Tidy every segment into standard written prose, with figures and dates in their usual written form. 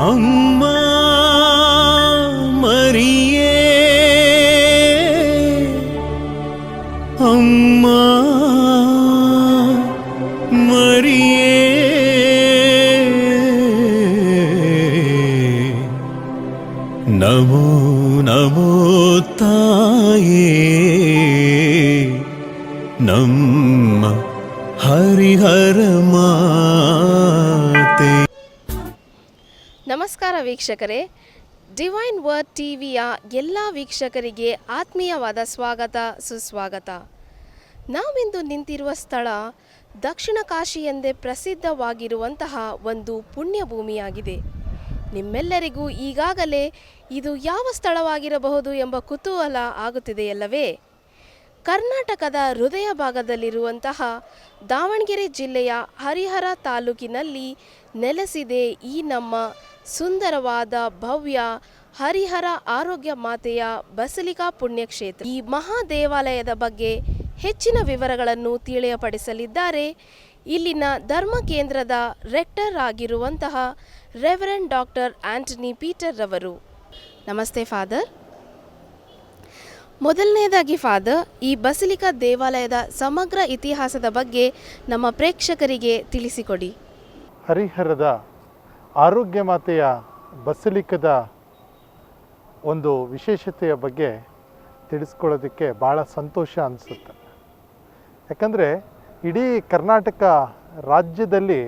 ಅಮ್ಮ ಮರಿಯೇ ಅಮ್ಮ ಮರಿಯೇ ನಮೋ ನಮೋ ತಾಯೇ ನಮ್ಮ ಹರಿಹರ ಮಾತೆ. ನಮಸ್ಕಾರ ವೀಕ್ಷಕರೇ, ಡಿವೈನ್ ವರ್ಡ್ ಟಿವಿಯ ಎಲ್ಲ ವೀಕ್ಷಕರಿಗೆ ಆತ್ಮೀಯವಾದ ಸ್ವಾಗತ ಸುಸ್ವಾಗತ. ನಾವಿಂದು ನಿಂತಿರುವ ಸ್ಥಳ ದಕ್ಷಿಣ ಕಾಶಿ ಎಂದೇ ಪ್ರಸಿದ್ಧವಾಗಿರುವಂತಹ ಒಂದು ಪುಣ್ಯ ಭೂಮಿಯಾಗಿದೆ. ನಿಮ್ಮೆಲ್ಲರಿಗೂ ಈಗಾಗಲೇ ಇದು ಯಾವ ಸ್ಥಳವಾಗಿರಬಹುದು ಎಂಬ ಕುತೂಹಲ ಆಗುತ್ತಿದೆಯಲ್ಲವೇ? ಕರ್ನಾಟಕದ ಹೃದಯ ಭಾಗದಲ್ಲಿರುವಂತಹ ದಾವಣಗೆರೆ ಜಿಲ್ಲೆಯ ಹರಿಹರ ತಾಲೂಕಿನಲ್ಲಿ ನೆಲೆಸಿದೆ ಈ ನಮ್ಮ ಸುಂದರವಾದ ಭವ್ಯ ಹರಿಹರ ಆರೋಗ್ಯ ಮಾತೆಯ ಬಸಲಿಕಾ ಪುಣ್ಯಕ್ಷೇತ್ರ. ಈ ಮಹಾ ದೇವಾಲಯದ ಬಗ್ಗೆ ಹೆಚ್ಚಿನ ವಿವರಗಳನ್ನು ತಿಳಿಯಪಡಿಸಲಿದ್ದಾರೆ ಇಲ್ಲಿನ ಧರ್ಮ ಕೇಂದ್ರದ ರೆಕ್ಟರ್ ಆಗಿರುವಂತಹ ರೆವರೆಂಡ್ ಡಾಕ್ಟರ್ ಆಂಟನಿ ಪೀಟರ್ ರವರು. ನಮಸ್ತೆ ಫಾದರ್. ಮೊದಲನೇದಾಗಿ ಫಾದರ್, ಈ ಬಸಲಿಕಾ ದೇವಾಲಯದ ಸಮಗ್ರ ಇತಿಹಾಸದ ಬಗ್ಗೆ ನಮ್ಮ ಪ್ರೇಕ್ಷಕರಿಗೆ ತಿಳಿಸಿಕೊಡಿ. ಹರಿಹರದ ಆರೋಗ್ಯ ಮಾತೆಯ ಬಸಲಿಕದ ಒಂದು ವಿಶೇಷತೆಯ ಬಗ್ಗೆ ತಿಳಿಸ್ಕೊಳ್ಳೋದಕ್ಕೆ ಭಾಳ ಸಂತೋಷ ಅನಿಸುತ್ತೆ. ಯಾಕಂದರೆ ಇಡೀ ಕರ್ನಾಟಕ ರಾಜ್ಯದಲ್ಲಿ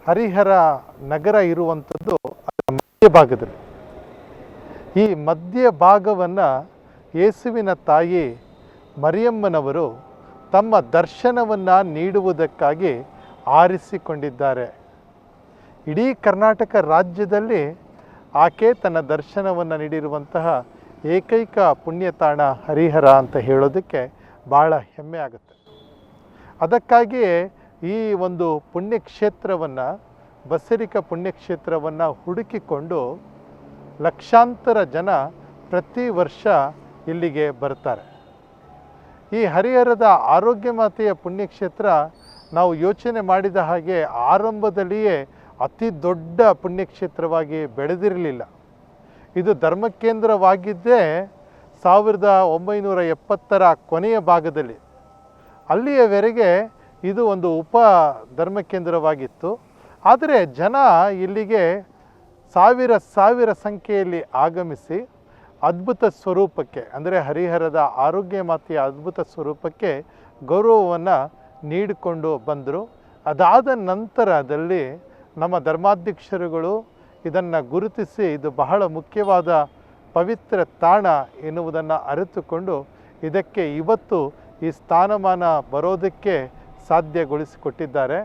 ಹರಿಹರ ನಗರ ಇರುವಂಥದ್ದು ಅದರ ಮಧ್ಯಭಾಗದಲ್ಲಿ. ಈ ಮಧ್ಯಭಾಗವನ್ನು ಯೇಸುವಿನ ತಾಯಿ ಮರಿಯಮ್ಮನವರು ತಮ್ಮ ದರ್ಶನವನ್ನು ನೀಡುವುದಕ್ಕಾಗಿ ಆರಿಸಿಕೊಂಡಿದ್ದಾರೆ. ಇಡೀ ಕರ್ನಾಟಕ ರಾಜ್ಯದಲ್ಲಿ ಆಕೆ ತನ್ನ ದರ್ಶನವನ್ನು ನೀಡಿರುವಂತಹ ಏಕೈಕ ಪುಣ್ಯತಾಣ ಹರಿಹರ ಅಂತ ಹೇಳೋದಕ್ಕೆ ಭಾಳ ಹೆಮ್ಮೆ ಆಗುತ್ತೆ. ಅದಕ್ಕಾಗಿಯೇ ಈ ಒಂದು ಪುಣ್ಯಕ್ಷೇತ್ರವನ್ನು, ಬಸಲಿಕಾ ಪುಣ್ಯಕ್ಷೇತ್ರವನ್ನು ಹುಡುಕಿಕೊಂಡು ಲಕ್ಷಾಂತರ ಜನ ಪ್ರತಿ ವರ್ಷ ಇಲ್ಲಿಗೆ ಬರ್ತಾರೆ. ಈ ಹರಿಹರದ ಆರೋಗ್ಯ ಮಾತೆಯ ಪುಣ್ಯಕ್ಷೇತ್ರ ನಾವು ಯೋಚನೆ ಮಾಡಿದ ಹಾಗೆ ಆರಂಭದಲ್ಲಿಯೇ ಅತಿ ದೊಡ್ಡ ಪುಣ್ಯಕ್ಷೇತ್ರವಾಗಿ ಬೆಳೆದಿರಲಿಲ್ಲ. ಇದು ಧರ್ಮಕೇಂದ್ರವಾಗಿದ್ದೇ 1970ರ ಕೊನೆಯ ಭಾಗದಲ್ಲಿ. ಅಲ್ಲಿಯವರೆಗೆ ಇದು ಒಂದು ಉಪ ಧರ್ಮಕೇಂದ್ರವಾಗಿತ್ತು. ಆದರೆ ಜನ ಇಲ್ಲಿಗೆ ಸಾವಿರ ಸಂಖ್ಯೆಯಲ್ಲಿ ಆಗಮಿಸಿ ಅದ್ಭುತ ಸ್ವರೂಪಕ್ಕೆ, ಅಂದರೆ ಹರಿಹರದ ಆರೋಗ್ಯ ಮಾತೆಯ ಅದ್ಭುತ ಸ್ವರೂಪಕ್ಕೆ ಗೌರವವನ್ನು ನೀಡಿಕೊಂಡು ಬಂದರು. ಅದಾದ ನಂತರದಲ್ಲಿ ನಮ್ಮ ಧರ್ಮಾಧ್ಯಕ್ಷರುಗಳು ಇದನ್ನು ಗುರುತಿಸಿ ಇದು ಬಹಳ ಮುಖ್ಯವಾದ ಪವಿತ್ರ ತಾಣ ಎನ್ನುವುದನ್ನು ಅರಿತುಕೊಂಡು ಇದಕ್ಕೆ ಇವತ್ತು ಈ ಸ್ಥಾನಮಾನ ಬರೋದಕ್ಕೆ ಸಾಧ್ಯಗೊಳಿಸಿಕೊಟ್ಟಿದ್ದಾರೆ.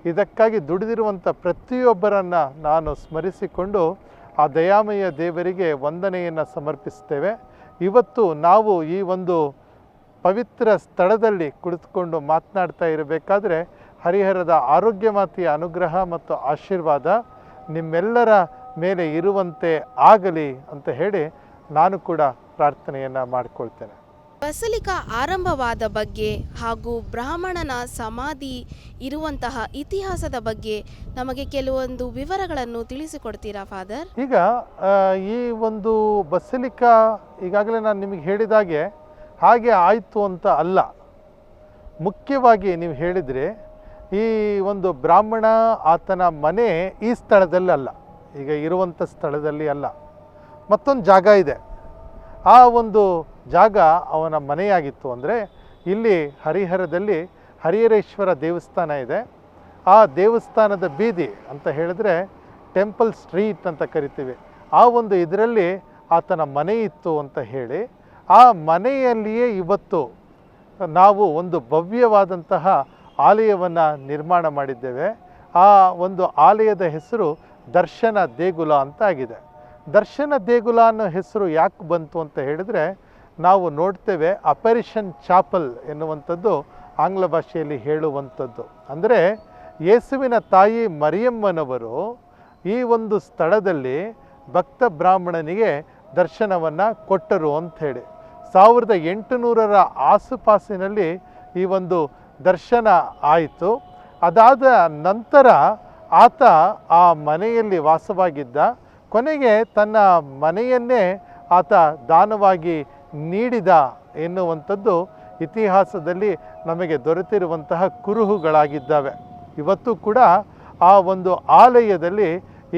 ಇದಕ್ಕಾಗಿ ದುಡಿದಿರುವಂಥ ಪ್ರತಿಯೊಬ್ಬರನ್ನು ನಾನು ಸ್ಮರಿಸಿಕೊಂಡು ಆ ದಯಾಮಯ ದೇವರಿಗೆ ವಂದನೆಯನ್ನು ಸಮರ್ಪಿಸ್ತೇವೆ. ಇವತ್ತು ನಾವು ಈ ಒಂದು ಪವಿತ್ರ ಸ್ಥಳದಲ್ಲಿ ಕುಳಿತುಕೊಂಡು ಮಾತನಾಡ್ತಾ ಇರಬೇಕಾದ್ರೆ ಹರಿಹರದ ಆರೋಗ್ಯ ಮಾತೆಯ ಅನುಗ್ರಹ ಮತ್ತು ಆಶೀರ್ವಾದ ನಿಮ್ಮೆಲ್ಲರ ಮೇಲೆ ಇರುವಂತೆ ಆಗಲಿ ಅಂತ ಹೇಳಿ ನಾನು ಕೂಡ ಪ್ರಾರ್ಥನೆಯನ್ನು ಮಾಡಿಕೊಳ್ತೇನೆ. ಬಸಲಿಕಾ ಆರಂಭವಾದ ಬಗ್ಗೆ ಹಾಗೂ ಬ್ರಾಹ್ಮಣನ ಸಮಾಧಿ ಇರುವಂತಹ ಇತಿಹಾಸದ ಬಗ್ಗೆ ನಮಗೆ ಕೆಲವೊಂದು ವಿವರಗಳನ್ನು ತಿಳಿಸಿಕೊಡ್ತೀರಾ ಫಾದರ್? ಈಗ ಈ ಒಂದು ಬಸಲಿಕಾ ಈಗಾಗಲೇ ನಾನು ನಿಮಗೆ ಹೇಳಿದಾಗೆ ಹಾಗೆ ಆಯಿತು ಅಂತ ಅಲ್ಲ. ಮುಖ್ಯವಾಗಿ ನೀವು ಹೇಳಿದರೆ ಈ ಒಂದು ಬ್ರಾಹ್ಮಣ ಆತನ ಮನೆ ಈ ಸ್ಥಳದಲ್ಲಿ ಅಲ್ಲ, ಈಗ ಇರುವಂಥ ಸ್ಥಳದಲ್ಲಿ ಅಲ್ಲ, ಮತ್ತೊಂದು ಜಾಗ ಇದೆ. ಆ ಒಂದು ಜಾಗ ಅವನ ಮನೆಯಾಗಿತ್ತು. ಅಂದರೆ ಇಲ್ಲಿ ಹರಿಹರದಲ್ಲಿ ಹರಿಹರೇಶ್ವರ ದೇವಸ್ಥಾನ ಇದೆ. ಆ ದೇವಸ್ಥಾನದ ಬೀದಿ ಅಂತ ಹೇಳಿದ್ರೆ ಟೆಂಪಲ್ ಸ್ಟ್ರೀಟ್ ಅಂತ ಕರಿತೀವಿ. ಆ ಒಂದು ಇದರಲ್ಲಿ ಆತನ ಮನೆ ಇತ್ತು ಅಂತ ಹೇಳಿ ಆ ಮನೆಯಲ್ಲಿಯೇ ಇವತ್ತು ನಾವು ಒಂದು ಭವ್ಯವಾದಂತಹ ಆಲಯವನ್ನು ನಿರ್ಮಾಣ ಮಾಡಿದ್ದೇವೆ. ಆ ಒಂದು ಆಲಯದ ಹೆಸರು ದರ್ಶನ ದೇಗುಲ ಅಂತ ಆಗಿದೆ. ದರ್ಶನ ದೇಗುಲ ಅನ್ನೋ ಹೆಸರು ಯಾಕೆ ಬಂತು ಅಂತ ಹೇಳಿದರೆ, ನಾವು ನೋಡ್ತೇವೆ ಅಪರಿಷನ್ ಚಾಪಲ್ ಎನ್ನುವಂಥದ್ದು ಆಂಗ್ಲ ಭಾಷೆಯಲ್ಲಿ ಹೇಳುವಂಥದ್ದು. ಅಂದರೆ ಯೇಸುವಿನ ತಾಯಿ ಮರಿಯಮ್ಮನವರು ಈ ಒಂದು ಸ್ಥಳದಲ್ಲಿ ಭಕ್ತ ಬ್ರಾಹ್ಮಣನಿಗೆ ದರ್ಶನವನ್ನು ಕೊಟ್ಟರು ಅಂಥೇಳಿ 1800ರ ಆಸುಪಾಸಿನಲ್ಲಿ ಈ ಒಂದು ದರ್ಶನ ಆಯಿತು. ಅದಾದ ನಂತರ ಆತ ಆ ಮನೆಯಲ್ಲಿ ವಾಸವಾಗಿದ್ದ. ಕೊನೆಗೆ ತನ್ನ ಮನೆಯನ್ನೇ ಆತ ದಾನವಾಗಿ ನೀಡಿದ ಎನ್ನುವಂಥದ್ದು ಇತಿಹಾಸದಲ್ಲಿ ನಮಗೆ ದೊರೆತಿರುವಂತಹ ಕುರುಹುಗಳಾಗಿದ್ದಾವೆ. ಇವತ್ತು ಕೂಡ ಆ ಒಂದು ಆಲಯದಲ್ಲಿ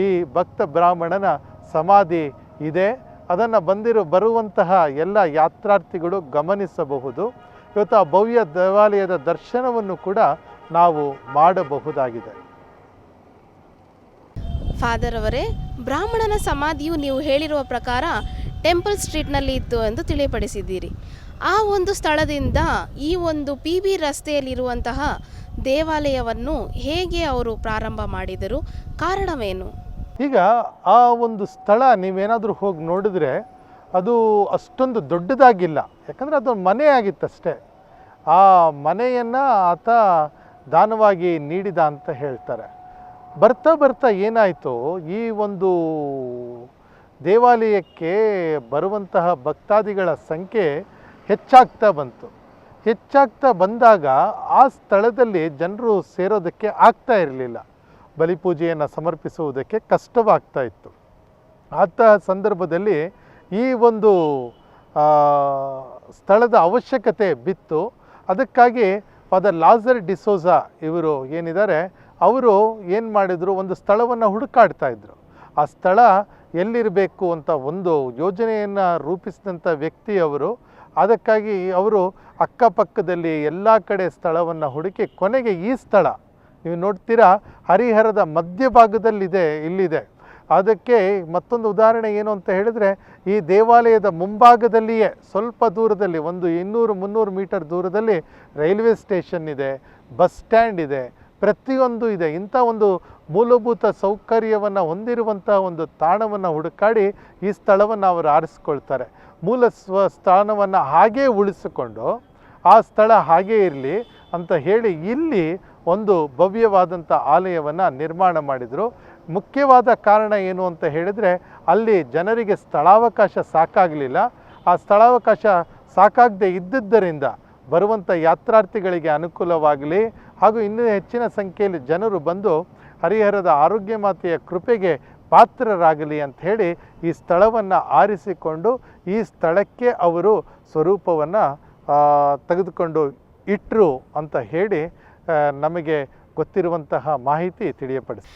ಈ ಭಕ್ತ ಬ್ರಾಹ್ಮಣನ ಸಮಾಧಿ ಇದೆ. ಅದನ್ನು ಬರುವಂತಹ ಎಲ್ಲ ಯಾತ್ರಾರ್ಥಿಗಳು ಗಮನಿಸಬಹುದು. ಇವತ್ತು ಆ ಭವ್ಯ ದೇವಾಲಯದ ದರ್ಶನವನ್ನು ಕೂಡ ನಾವು ಮಾಡಬಹುದಾಗಿದೆ. ಫಾದರ್ ಅವರೇ, ಬ್ರಾಹ್ಮಣನ ಸಮಾಧಿಯು ನೀವು ಹೇಳಿರುವ ಪ್ರಕಾರ ಟೆಂಪಲ್ ಸ್ಟ್ರೀಟ್ನಲ್ಲಿ ಇತ್ತು ಎಂದು ತಿಳಿಯಪಡಿಸಿದ್ದೀರಿ. ಆ ಒಂದು ಸ್ಥಳದಿಂದ ಈ ಒಂದು PB ರಸ್ತೆಯಲ್ಲಿರುವಂತಹ ದೇವಾಲಯವನ್ನು ಹೇಗೆ ಅವರು ಪ್ರಾರಂಭ ಮಾಡಿದರು? ಕಾರಣವೇನು? ಈಗ ಆ ಒಂದು ಸ್ಥಳ ನೀವೇನಾದರೂ ಹೋಗಿ ನೋಡಿದ್ರೆ ಅದು ಅಷ್ಟೊಂದು ದೊಡ್ಡದಾಗಿಲ್ಲ. ಯಾಕಂದರೆ ಅದೊಂದು ಮನೆ ಆಗಿತ್ತಷ್ಟೇ. ಆ ಮನೆಯನ್ನು ಆತ ದಾನವಾಗಿ ನೀಡಿದ ಅಂತ ಹೇಳ್ತಾರೆ. ಬರ್ತಾ ಬರ್ತಾ ಏನಾಯಿತು, ಈ ಒಂದು ದೇವಾಲಯಕ್ಕೆ ಬರುವಂತಹ ಭಕ್ತಾದಿಗಳ ಸಂಖ್ಯೆ ಹೆಚ್ಚಾಗ್ತಾ ಬಂತು. ಹೆಚ್ಚಾಗ್ತಾ ಬಂದಾಗ ಆ ಸ್ಥಳದಲ್ಲಿ ಜನರು ಸೇರೋದಕ್ಕೆ ಆಗ್ತಾ ಇರಲಿಲ್ಲ. ಬಲಿಪೂಜೆಯನ್ನು ಸಮರ್ಪಿಸುವುದಕ್ಕೆ ಕಷ್ಟವಾಗ್ತಾ ಇತ್ತು. ಅಂತಹ ಸಂದರ್ಭದಲ್ಲಿ ಈ ಒಂದು ಸ್ಥಳದ ಅವಶ್ಯಕತೆ ಬಿತ್ತು. ಅದಕ್ಕಾಗಿ ಫಾದರ್ ಲಾಜರ್ ಡಿಸೋಜಾ ಇವರು ಏನಿದ್ದಾರೆ, ಅವರು ಏನು ಮಾಡಿದರು, ಒಂದು ಸ್ಥಳವನ್ನು ಹುಡುಕಾಡ್ತಾ ಇದ್ದರು. ಆ ಸ್ಥಳ ಎಲ್ಲಿರಬೇಕು ಅಂತ ಒಂದು ಯೋಜನೆಯನ್ನು ರೂಪಿಸಿದಂಥ ವ್ಯಕ್ತಿ ಅವರು. ಅದಕ್ಕಾಗಿ ಅವರು ಅಕ್ಕಪಕ್ಕದಲ್ಲಿ ಎಲ್ಲ ಕಡೆ ಸ್ಥಳವನ್ನು ಹುಡುಕಿ ಕೊನೆಗೆ ಈ ಸ್ಥಳ ನೀವು ನೋಡ್ತೀರಾ ಹರಿಹರದ ಮಧ್ಯಭಾಗದಲ್ಲಿದೆ, ಇಲ್ಲಿದೆ. ಅದಕ್ಕೆ ಮತ್ತೊಂದು ಉದಾಹರಣೆ ಏನು ಅಂತ ಹೇಳಿದರೆ, ಈ ದೇವಾಲಯದ ಮುಂಭಾಗದಲ್ಲಿಯೇ ಸ್ವಲ್ಪ ದೂರದಲ್ಲಿ ಒಂದು 200-300 ಮೀಟರ್ ದೂರದಲ್ಲಿ ರೈಲ್ವೆ ಸ್ಟೇಷನ್ ಇದೆ, ಬಸ್ ಸ್ಟ್ಯಾಂಡ್ ಇದೆ, ಪ್ರತಿಯೊಂದು ಇದೆ. ಇಂಥ ಒಂದು ಮೂಲಭೂತ ಸೌಕರ್ಯವನ್ನು ಹೊಂದಿರುವಂಥ ಒಂದು ತಾಣವನ್ನು ಹುಡುಕಾಡಿ ಈ ಸ್ಥಳವನ್ನು ಅವರು ಆರಿಸ್ಕೊಳ್ತಾರೆ. ಮೂಲ ಸ್ಥಾನವನ್ನು ಹಾಗೇ ಉಳಿಸಿಕೊಂಡು ಆ ಸ್ಥಳ ಹಾಗೇ ಇರಲಿ ಅಂತ ಹೇಳಿ ಇಲ್ಲಿ ಒಂದು ಭವ್ಯವಾದಂಥ ಆಲಯವನ್ನು ನಿರ್ಮಾಣ ಮಾಡಿದರು. ಮುಖ್ಯವಾದ ಕಾರಣ ಏನು ಅಂತ ಹೇಳಿದರೆ, ಅಲ್ಲಿ ಜನರಿಗೆ ಸ್ಥಳಾವಕಾಶ ಸಾಕಾಗಲಿಲ್ಲ. ಆ ಸ್ಥಳಾವಕಾಶ ಸಾಕಾಗದೇ ಇದ್ದುದರಿಂದ ಬರುವಂಥ ಯಾತ್ರಾರ್ಥಿಗಳಿಗೆ ಅನುಕೂಲವಾಗಲಿ ಹಾಗೂ ಇನ್ನೂ ಹೆಚ್ಚಿನ ಸಂಖ್ಯೆಯಲ್ಲಿ ಜನರು ಬಂದು ಹರಿಹರದ ಆರೋಗ್ಯ ಮಾತೆಯ ಕೃಪೆಗೆ ಪಾತ್ರರಾಗಲಿ ಅಂತ ಹೇಳಿ ಈ ಸ್ಥಳವನ್ನು ಆರಿಸಿಕೊಂಡು ಈ ಸ್ಥಳಕ್ಕೆ ಅವರು ಸ್ವರೂಪವನ್ನು ತೆಗೆದುಕೊಂಡು ಇಟ್ಟರು ಅಂತ ಹೇಳಿ ನಮಗೆ ಗೊತ್ತಿರುವಂತಹ ಮಾಹಿತಿ ತಿಳಿಯಪಡಿಸಿ.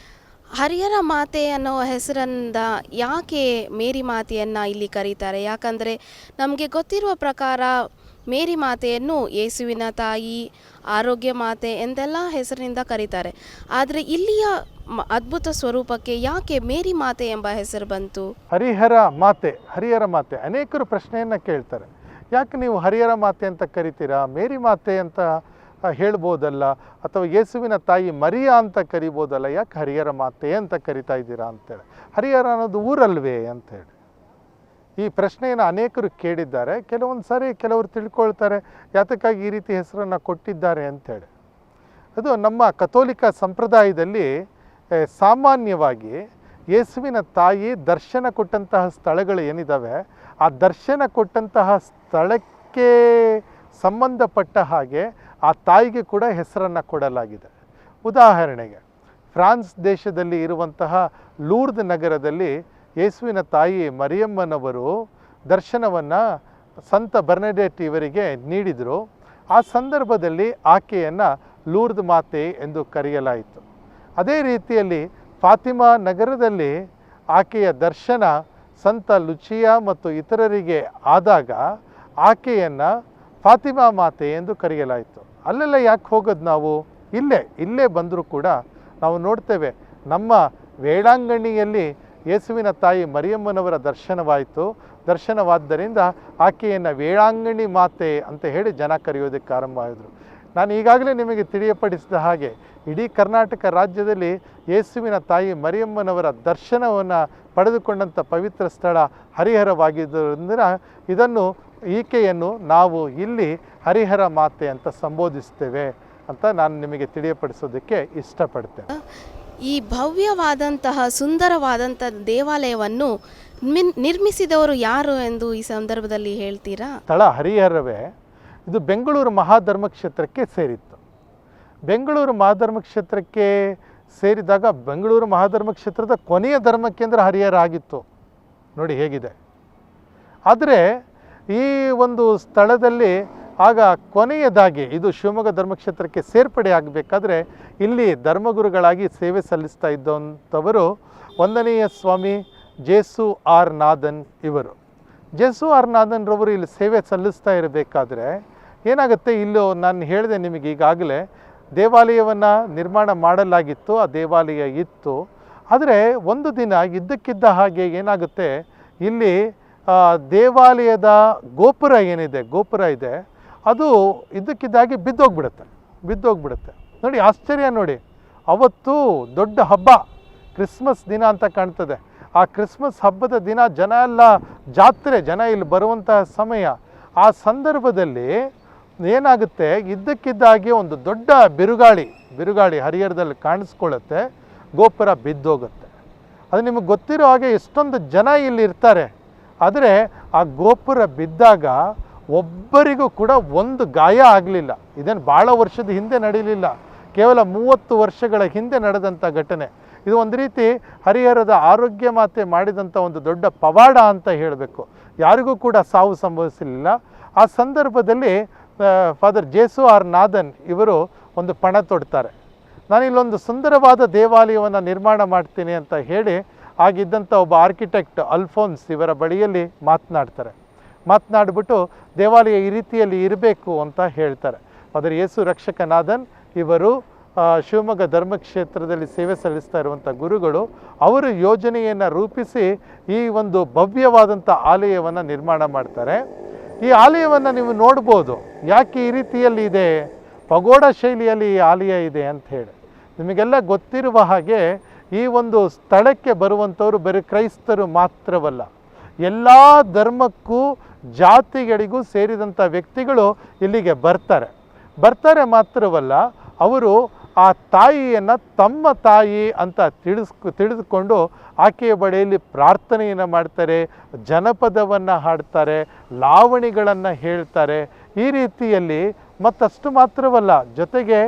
ಹರಿಹರ ಮಾತೆ ಅನ್ನೋ ಹೆಸರಿಂದ ಯಾಕೆ ಮೇರಿ ಮಾತೆಯನ್ನು ಇಲ್ಲಿ ಕರೀತಾರೆ? ಯಾಕಂದರೆ ನಮಗೆ ಗೊತ್ತಿರುವ ಪ್ರಕಾರ ಮೇರಿ ಮಾತೆಯನ್ನು ಯೇಸುವಿನ ತಾಯಿ, ಆರೋಗ್ಯ ಮಾತೆ ಎಂದೆಲ್ಲ ಹೆಸರಿನಿಂದ ಕರೀತಾರೆ. ಆದರೆ ಇಲ್ಲಿಯ ಅದ್ಭುತ ಸ್ವರೂಪಕ್ಕೆ ಯಾಕೆ ಮೇರಿ ಮಾತೆ ಎಂಬ ಹೆಸರು ಬಂತು? ಹರಿಹರ ಮಾತೆ ಅನೇಕರು ಪ್ರಶ್ನೆಯನ್ನು ಕೇಳ್ತಾರೆ. ಯಾಕೆ ನೀವು ಹರಿಹರ ಮಾತೆ ಅಂತ ಕರಿತೀರಾ, ಮೇರಿ ಮಾತೆ ಅಂತ ಹೇಳ್ಬೋದಲ್ಲ, ಅಥವಾ ಯೇಸುವಿನ ತಾಯಿ ಮರಿಯಾ ಅಂತ ಕರಿಬೋದಲ್ಲ, ಯಾಕೆ ಹರಿಹರ ಮಾತೆ ಅಂತ ಕರಿತಾ ಇದ್ದೀರಾ ಅಂತೇಳಿ. ಹರಿಹರ ಅನ್ನೋದು ಊರಲ್ವೇ ಅಂತೇಳಿ ಈ ಪ್ರಶ್ನೆಯನ್ನು ಅನೇಕರು ಕೇಳಿದ್ದಾರೆ. ಕೆಲವೊಂದು ಸಾರಿ ಕೆಲವರು ತಿಳ್ಕೊಳ್ತಾರೆ ಯಾತಕ್ಕಾಗಿ ಈ ರೀತಿ ಹೆಸರನ್ನು ಕೊಟ್ಟಿದ್ದಾರೆ ಅಂಥೇಳಿ. ಅದು ನಮ್ಮ ಕಥೋಲಿಕ ಸಂಪ್ರದಾಯದಲ್ಲಿ ಸಾಮಾನ್ಯವಾಗಿ ಯೇಸುವಿನ ತಾಯಿ ದರ್ಶನ ಕೊಟ್ಟಂತಹ ಸ್ಥಳಗಳು ಏನಿದ್ದಾವೆ, ಆ ದರ್ಶನ ಕೊಟ್ಟಂತಹ ಸ್ಥಳಕ್ಕೆ ಸಂಬಂಧಪಟ್ಟ ಹಾಗೆ ಆ ತಾಯಿಗೆ ಕೂಡ ಹೆಸರನ್ನು ಕೊಡಲಾಗಿದೆ. ಉದಾಹರಣೆಗೆ ಫ್ರಾನ್ಸ್ ದೇಶದಲ್ಲಿ ಇರುವಂತಹ ಲೂರ್ದ್ ನಗರದಲ್ಲಿ ಯೇಸುವಿನ ತಾಯಿ ಮರಿಯಮ್ಮನವರು ದರ್ಶನವನ್ನು ಸಂತ ಬರ್ನಡೆಟ್ ಇವರಿಗೆ ನೀಡಿದರು. ಆ ಸಂದರ್ಭದಲ್ಲಿ ಆಕೆಯನ್ನು ಲೂರ್ದ್ ಮಾತೆ ಎಂದು ಕರೆಯಲಾಯಿತು. ಅದೇ ರೀತಿಯಲ್ಲಿ ಫಾತಿಮಾ ನಗರದಲ್ಲಿ ಆಕೆಯ ದರ್ಶನ ಸಂತ ಲುಚಿಯಾ ಮತ್ತು ಇತರರಿಗೆ ಆದಾಗ ಆಕೆಯನ್ನು ಫಾತಿಮಾ ಮಾತೆ ಎಂದು ಕರೆಯಲಾಯಿತು. ಅಲ್ಲೆಲ್ಲ ಯಾಕೆ ಹೋಗೋದು ನಾವು? ಇಲ್ಲೇ ಬಂದರೂ ಕೂಡ ನಾವು ನೋಡ್ತೇವೆ, ನಮ್ಮ ವೇಳಾಂಗಣಿಯಲ್ಲಿ ಯೇಸುವಿನ ತಾಯಿ ಮರಿಯಮ್ಮನವರ ದರ್ಶನವಾದ್ದರಿಂದ ಆಕೆಯನ್ನು ವೇಳಾಂಗಣಿ ಮಾತೆ ಅಂತ ಹೇಳಿ ಜನ ಕರೆಯೋದಕ್ಕೆ ಆರಂಭ ಮಾಡಿದರು. ನಾನು ಈಗಾಗಲೇ ನಿಮಗೆ ತಿಳಿಯಪಡಿಸಿದ ಹಾಗೆ ಇಡೀ ಕರ್ನಾಟಕ ರಾಜ್ಯದಲ್ಲಿ ಯೇಸುವಿನ ತಾಯಿ ಮರಿಯಮ್ಮನವರ ದರ್ಶನವನ್ನು ಪಡೆದುಕೊಂಡಂಥ ಪವಿತ್ರ ಸ್ಥಳ ಹರಿಹರವಾಗಿದ್ದರಿಂದ ಈಕೆಯನ್ನು ನಾವು ಇಲ್ಲಿ ಹರಿಹರ ಮಾತೆ ಅಂತ ಸಂಬೋಧಿಸ್ತೇವೆ ಅಂತ ನಾನು ನಿಮಗೆ ತಿಳಿಯಪಡಿಸೋದಕ್ಕೆ ಇಷ್ಟಪಡ್ತೇನೆ. ಈ ಭವ್ಯವಾದಂತಹ ಸುಂದರವಾದಂಥ ದೇವಾಲಯವನ್ನು ನಿರ್ಮಿಸಿದವರು ಯಾರು ಎಂದು ಈ ಸಂದರ್ಭದಲ್ಲಿ ಹೇಳ್ತೀರಾ? ಸ್ಥಳ ಹರಿಹರವೇ. ಇದು ಬೆಂಗಳೂರು ಮಹಾಧರ್ಮ ಕ್ಷೇತ್ರಕ್ಕೆ ಸೇರಿತ್ತು. ಬೆಂಗಳೂರು ಮಹಾಧರ್ಮ ಕ್ಷೇತ್ರಕ್ಕೆ ಸೇರಿದಾಗ ಬೆಂಗಳೂರು ಮಹಾಧರ್ಮ ಕ್ಷೇತ್ರದ ಕೊನೆಯ ಧರ್ಮ ಕೇಂದ್ರ ಹರಿಹರ ಆಗಿತ್ತು. ನೋಡಿ ಹೇಗಿದೆ. ಆದರೆ ಈ ಒಂದು ಸ್ಥಳದಲ್ಲಿ ಆಗ ಕೊನೆಯದಾಗಿ ಇದು ಶಿವಮೊಗ್ಗ ಧರ್ಮಕ್ಷೇತ್ರಕ್ಕೆ ಸೇರ್ಪಡೆ ಆಗಬೇಕಾದ್ರೆ ಇಲ್ಲಿ ಧರ್ಮಗುರುಗಳಾಗಿ ಸೇವೆ ಸಲ್ಲಿಸ್ತಾ ಇದ್ದಂಥವರು 1ನೇ ಸ್ವಾಮಿ ಜೇಸು ಆರ್ ನಾದನ್ ಇವರು. ಜೇಸು ಆರ್ ನಾದನ್ರವರು ಇಲ್ಲಿ ಸೇವೆ ಸಲ್ಲಿಸ್ತಾ ಇರಬೇಕಾದ್ರೆ ಏನಾಗುತ್ತೆ, ಇಲ್ಲೂ ನಾನು ಹೇಳಿದೆ ನಿಮಗೆ ಈಗಾಗಲೇ ದೇವಾಲಯವನ್ನು ನಿರ್ಮಾಣ ಮಾಡಲಾಗಿತ್ತು, ಆ ದೇವಾಲಯ ಇತ್ತು. ಆದರೆ ಒಂದು ದಿನ ಇದ್ದಕ್ಕಿದ್ದ ಹಾಗೆ ಏನಾಗುತ್ತೆ, ಇಲ್ಲಿ ದೇವಾಲಯದ ಗೋಪುರ ಏನಿದೆ, ಗೋಪುರ ಇದೆ, ಅದು ಇದ್ದಕ್ಕಿದ್ದಾಗೆ ಬಿದ್ದೋಗ್ಬಿಡುತ್ತೆ. ನೋಡಿ ಆಶ್ಚರ್ಯ ನೋಡಿ, ಅವತ್ತು ದೊಡ್ಡ ಹಬ್ಬ ಕ್ರಿಸ್ಮಸ್ ದಿನ ಅಂತ ಕಾಣ್ತದೆ. ಆ ಕ್ರಿಸ್ಮಸ್ ಹಬ್ಬದ ದಿನ ಜನ ಎಲ್ಲ ಜಾತ್ರೆ, ಜನ ಇಲ್ಲಿ ಬರುವಂತಹ ಸಮಯ. ಆ ಸಂದರ್ಭದಲ್ಲಿ ಏನಾಗುತ್ತೆ, ಇದ್ದಕ್ಕಿದ್ದಾಗೆ ಒಂದು ದೊಡ್ಡ ಬಿರುಗಾಳಿ ಹರಿಹರದಲ್ಲಿ ಕಾಣಿಸ್ಕೊಳ್ಳುತ್ತೆ, ಗೋಪುರ ಬಿದ್ದೋಗುತ್ತೆ. ಅದು ನಿಮಗೆ ಗೊತ್ತಿರೋ ಹಾಗೆ ಎಷ್ಟೊಂದು ಜನ ಇಲ್ಲಿ ಇರ್ತಾರೆ. ಆದರೆ ಆ ಗೋಪುರ ಬಿದ್ದಾಗ ಒಬ್ಬರಿಗೂ ಕೂಡ ಒಂದು ಗಾಯ ಆಗಲಿಲ್ಲ. ಇದೇನು ಭಾಳ ವರ್ಷದ ಹಿಂದೆ ನಡೀಲಿಲ್ಲ, ಕೇವಲ 30 ವರ್ಷಗಳ ಹಿಂದೆ ನಡೆದಂಥ ಘಟನೆ ಇದು. ಒಂದು ರೀತಿ ಹರಿಹರದ ಆರೋಗ್ಯ ಮಾತೆ ಮಾಡಿದಂಥ ಒಂದು ದೊಡ್ಡ ಪವಾಡ ಅಂತ ಹೇಳಬೇಕು. ಯಾರಿಗೂ ಕೂಡ ಸಾವು ಸಂಭವಿಸಲಿಲ್ಲ. ಆ ಸಂದರ್ಭದಲ್ಲಿ ಫಾದರ್ ಜೇಸು ಆರ್ ನಾದನ್ ಇವರು ಒಂದು ಪಣ ತೊಡ್ತಾರೆ, ನಾನಿಲ್ಲೊಂದು ಸುಂದರವಾದ ದೇವಾಲಯವನ್ನು ನಿರ್ಮಾಣ ಮಾಡ್ತೀನಿ ಅಂತ ಹೇಳಿ ಆಗಿದ್ದಂಥ ಒಬ್ಬ ಆರ್ಕಿಟೆಕ್ಟ್ ಅಲ್ಫೋನ್ಸ್ ಇವರ ಬಳಿಯಲ್ಲಿ ಮಾತನಾಡಿಬಿಟ್ಟು ದೇವಾಲಯ ಈ ರೀತಿಯಲ್ಲಿ ಇರಬೇಕು ಅಂತ ಹೇಳ್ತಾರೆ. ಫಾದರ್ ಯೇಸು ರಕ್ಷಕನಾದನ್ ಇವರು ಶಿವಮೊಗ್ಗ ಧರ್ಮಕ್ಷೇತ್ರದಲ್ಲಿ ಸೇವೆ ಸಲ್ಲಿಸ್ತಾ ಇರುವಂಥ ಗುರುಗಳು, ಅವರು ಯೋಜನೆಯನ್ನು ರೂಪಿಸಿ ಈ ಒಂದು ಭವ್ಯವಾದಂಥ ಆಲಯವನ್ನು ನಿರ್ಮಾಣ ಮಾಡ್ತಾರೆ. ಈ ಆಲಯವನ್ನು ನೀವು ನೋಡ್ಬೋದು, ಯಾಕೆ ಈ ರೀತಿಯಲ್ಲಿ ಇದೆ, ಪಗೋಡ ಶೈಲಿಯಲ್ಲಿ ಈ ಆಲಯ ಇದೆ ಅಂತ ಹೇಳಿ. ನಿಮಗೆಲ್ಲ ಗೊತ್ತಿರುವ ಹಾಗೆ ಈ ಒಂದು ಸ್ಥಳಕ್ಕೆ ಬರುವಂಥವರು ಬರೀ ಕ್ರೈಸ್ತರು ಮಾತ್ರವಲ್ಲ, ಎಲ್ಲ ಧರ್ಮಕ್ಕೂ ಜಾತಿಗಳಿಗೂ ಸೇರಿದಂಥ ವ್ಯಕ್ತಿಗಳು ಇಲ್ಲಿಗೆ ಬರ್ತಾರೆ ಮಾತ್ರವಲ್ಲ, ಅವರು ಆ ತಾಯಿಯನ್ನು ತಮ್ಮ ತಾಯಿ ಅಂತ ತಿಳಿದುಕೊಂಡು ಆಕೆಯ ಬಳಿಯಲ್ಲಿ ಪ್ರಾರ್ಥನೆಯನ್ನು ಮಾಡ್ತಾರೆ, ಜನಪದವನ್ನು ಹಾಡ್ತಾರೆ, ಲಾವಣಿಗಳನ್ನು ಹೇಳ್ತಾರೆ. ಈ ರೀತಿಯಲ್ಲಿ ಮತ್ತಷ್ಟು ಮಾತ್ರವಲ್ಲ, ಜೊತೆಗೆ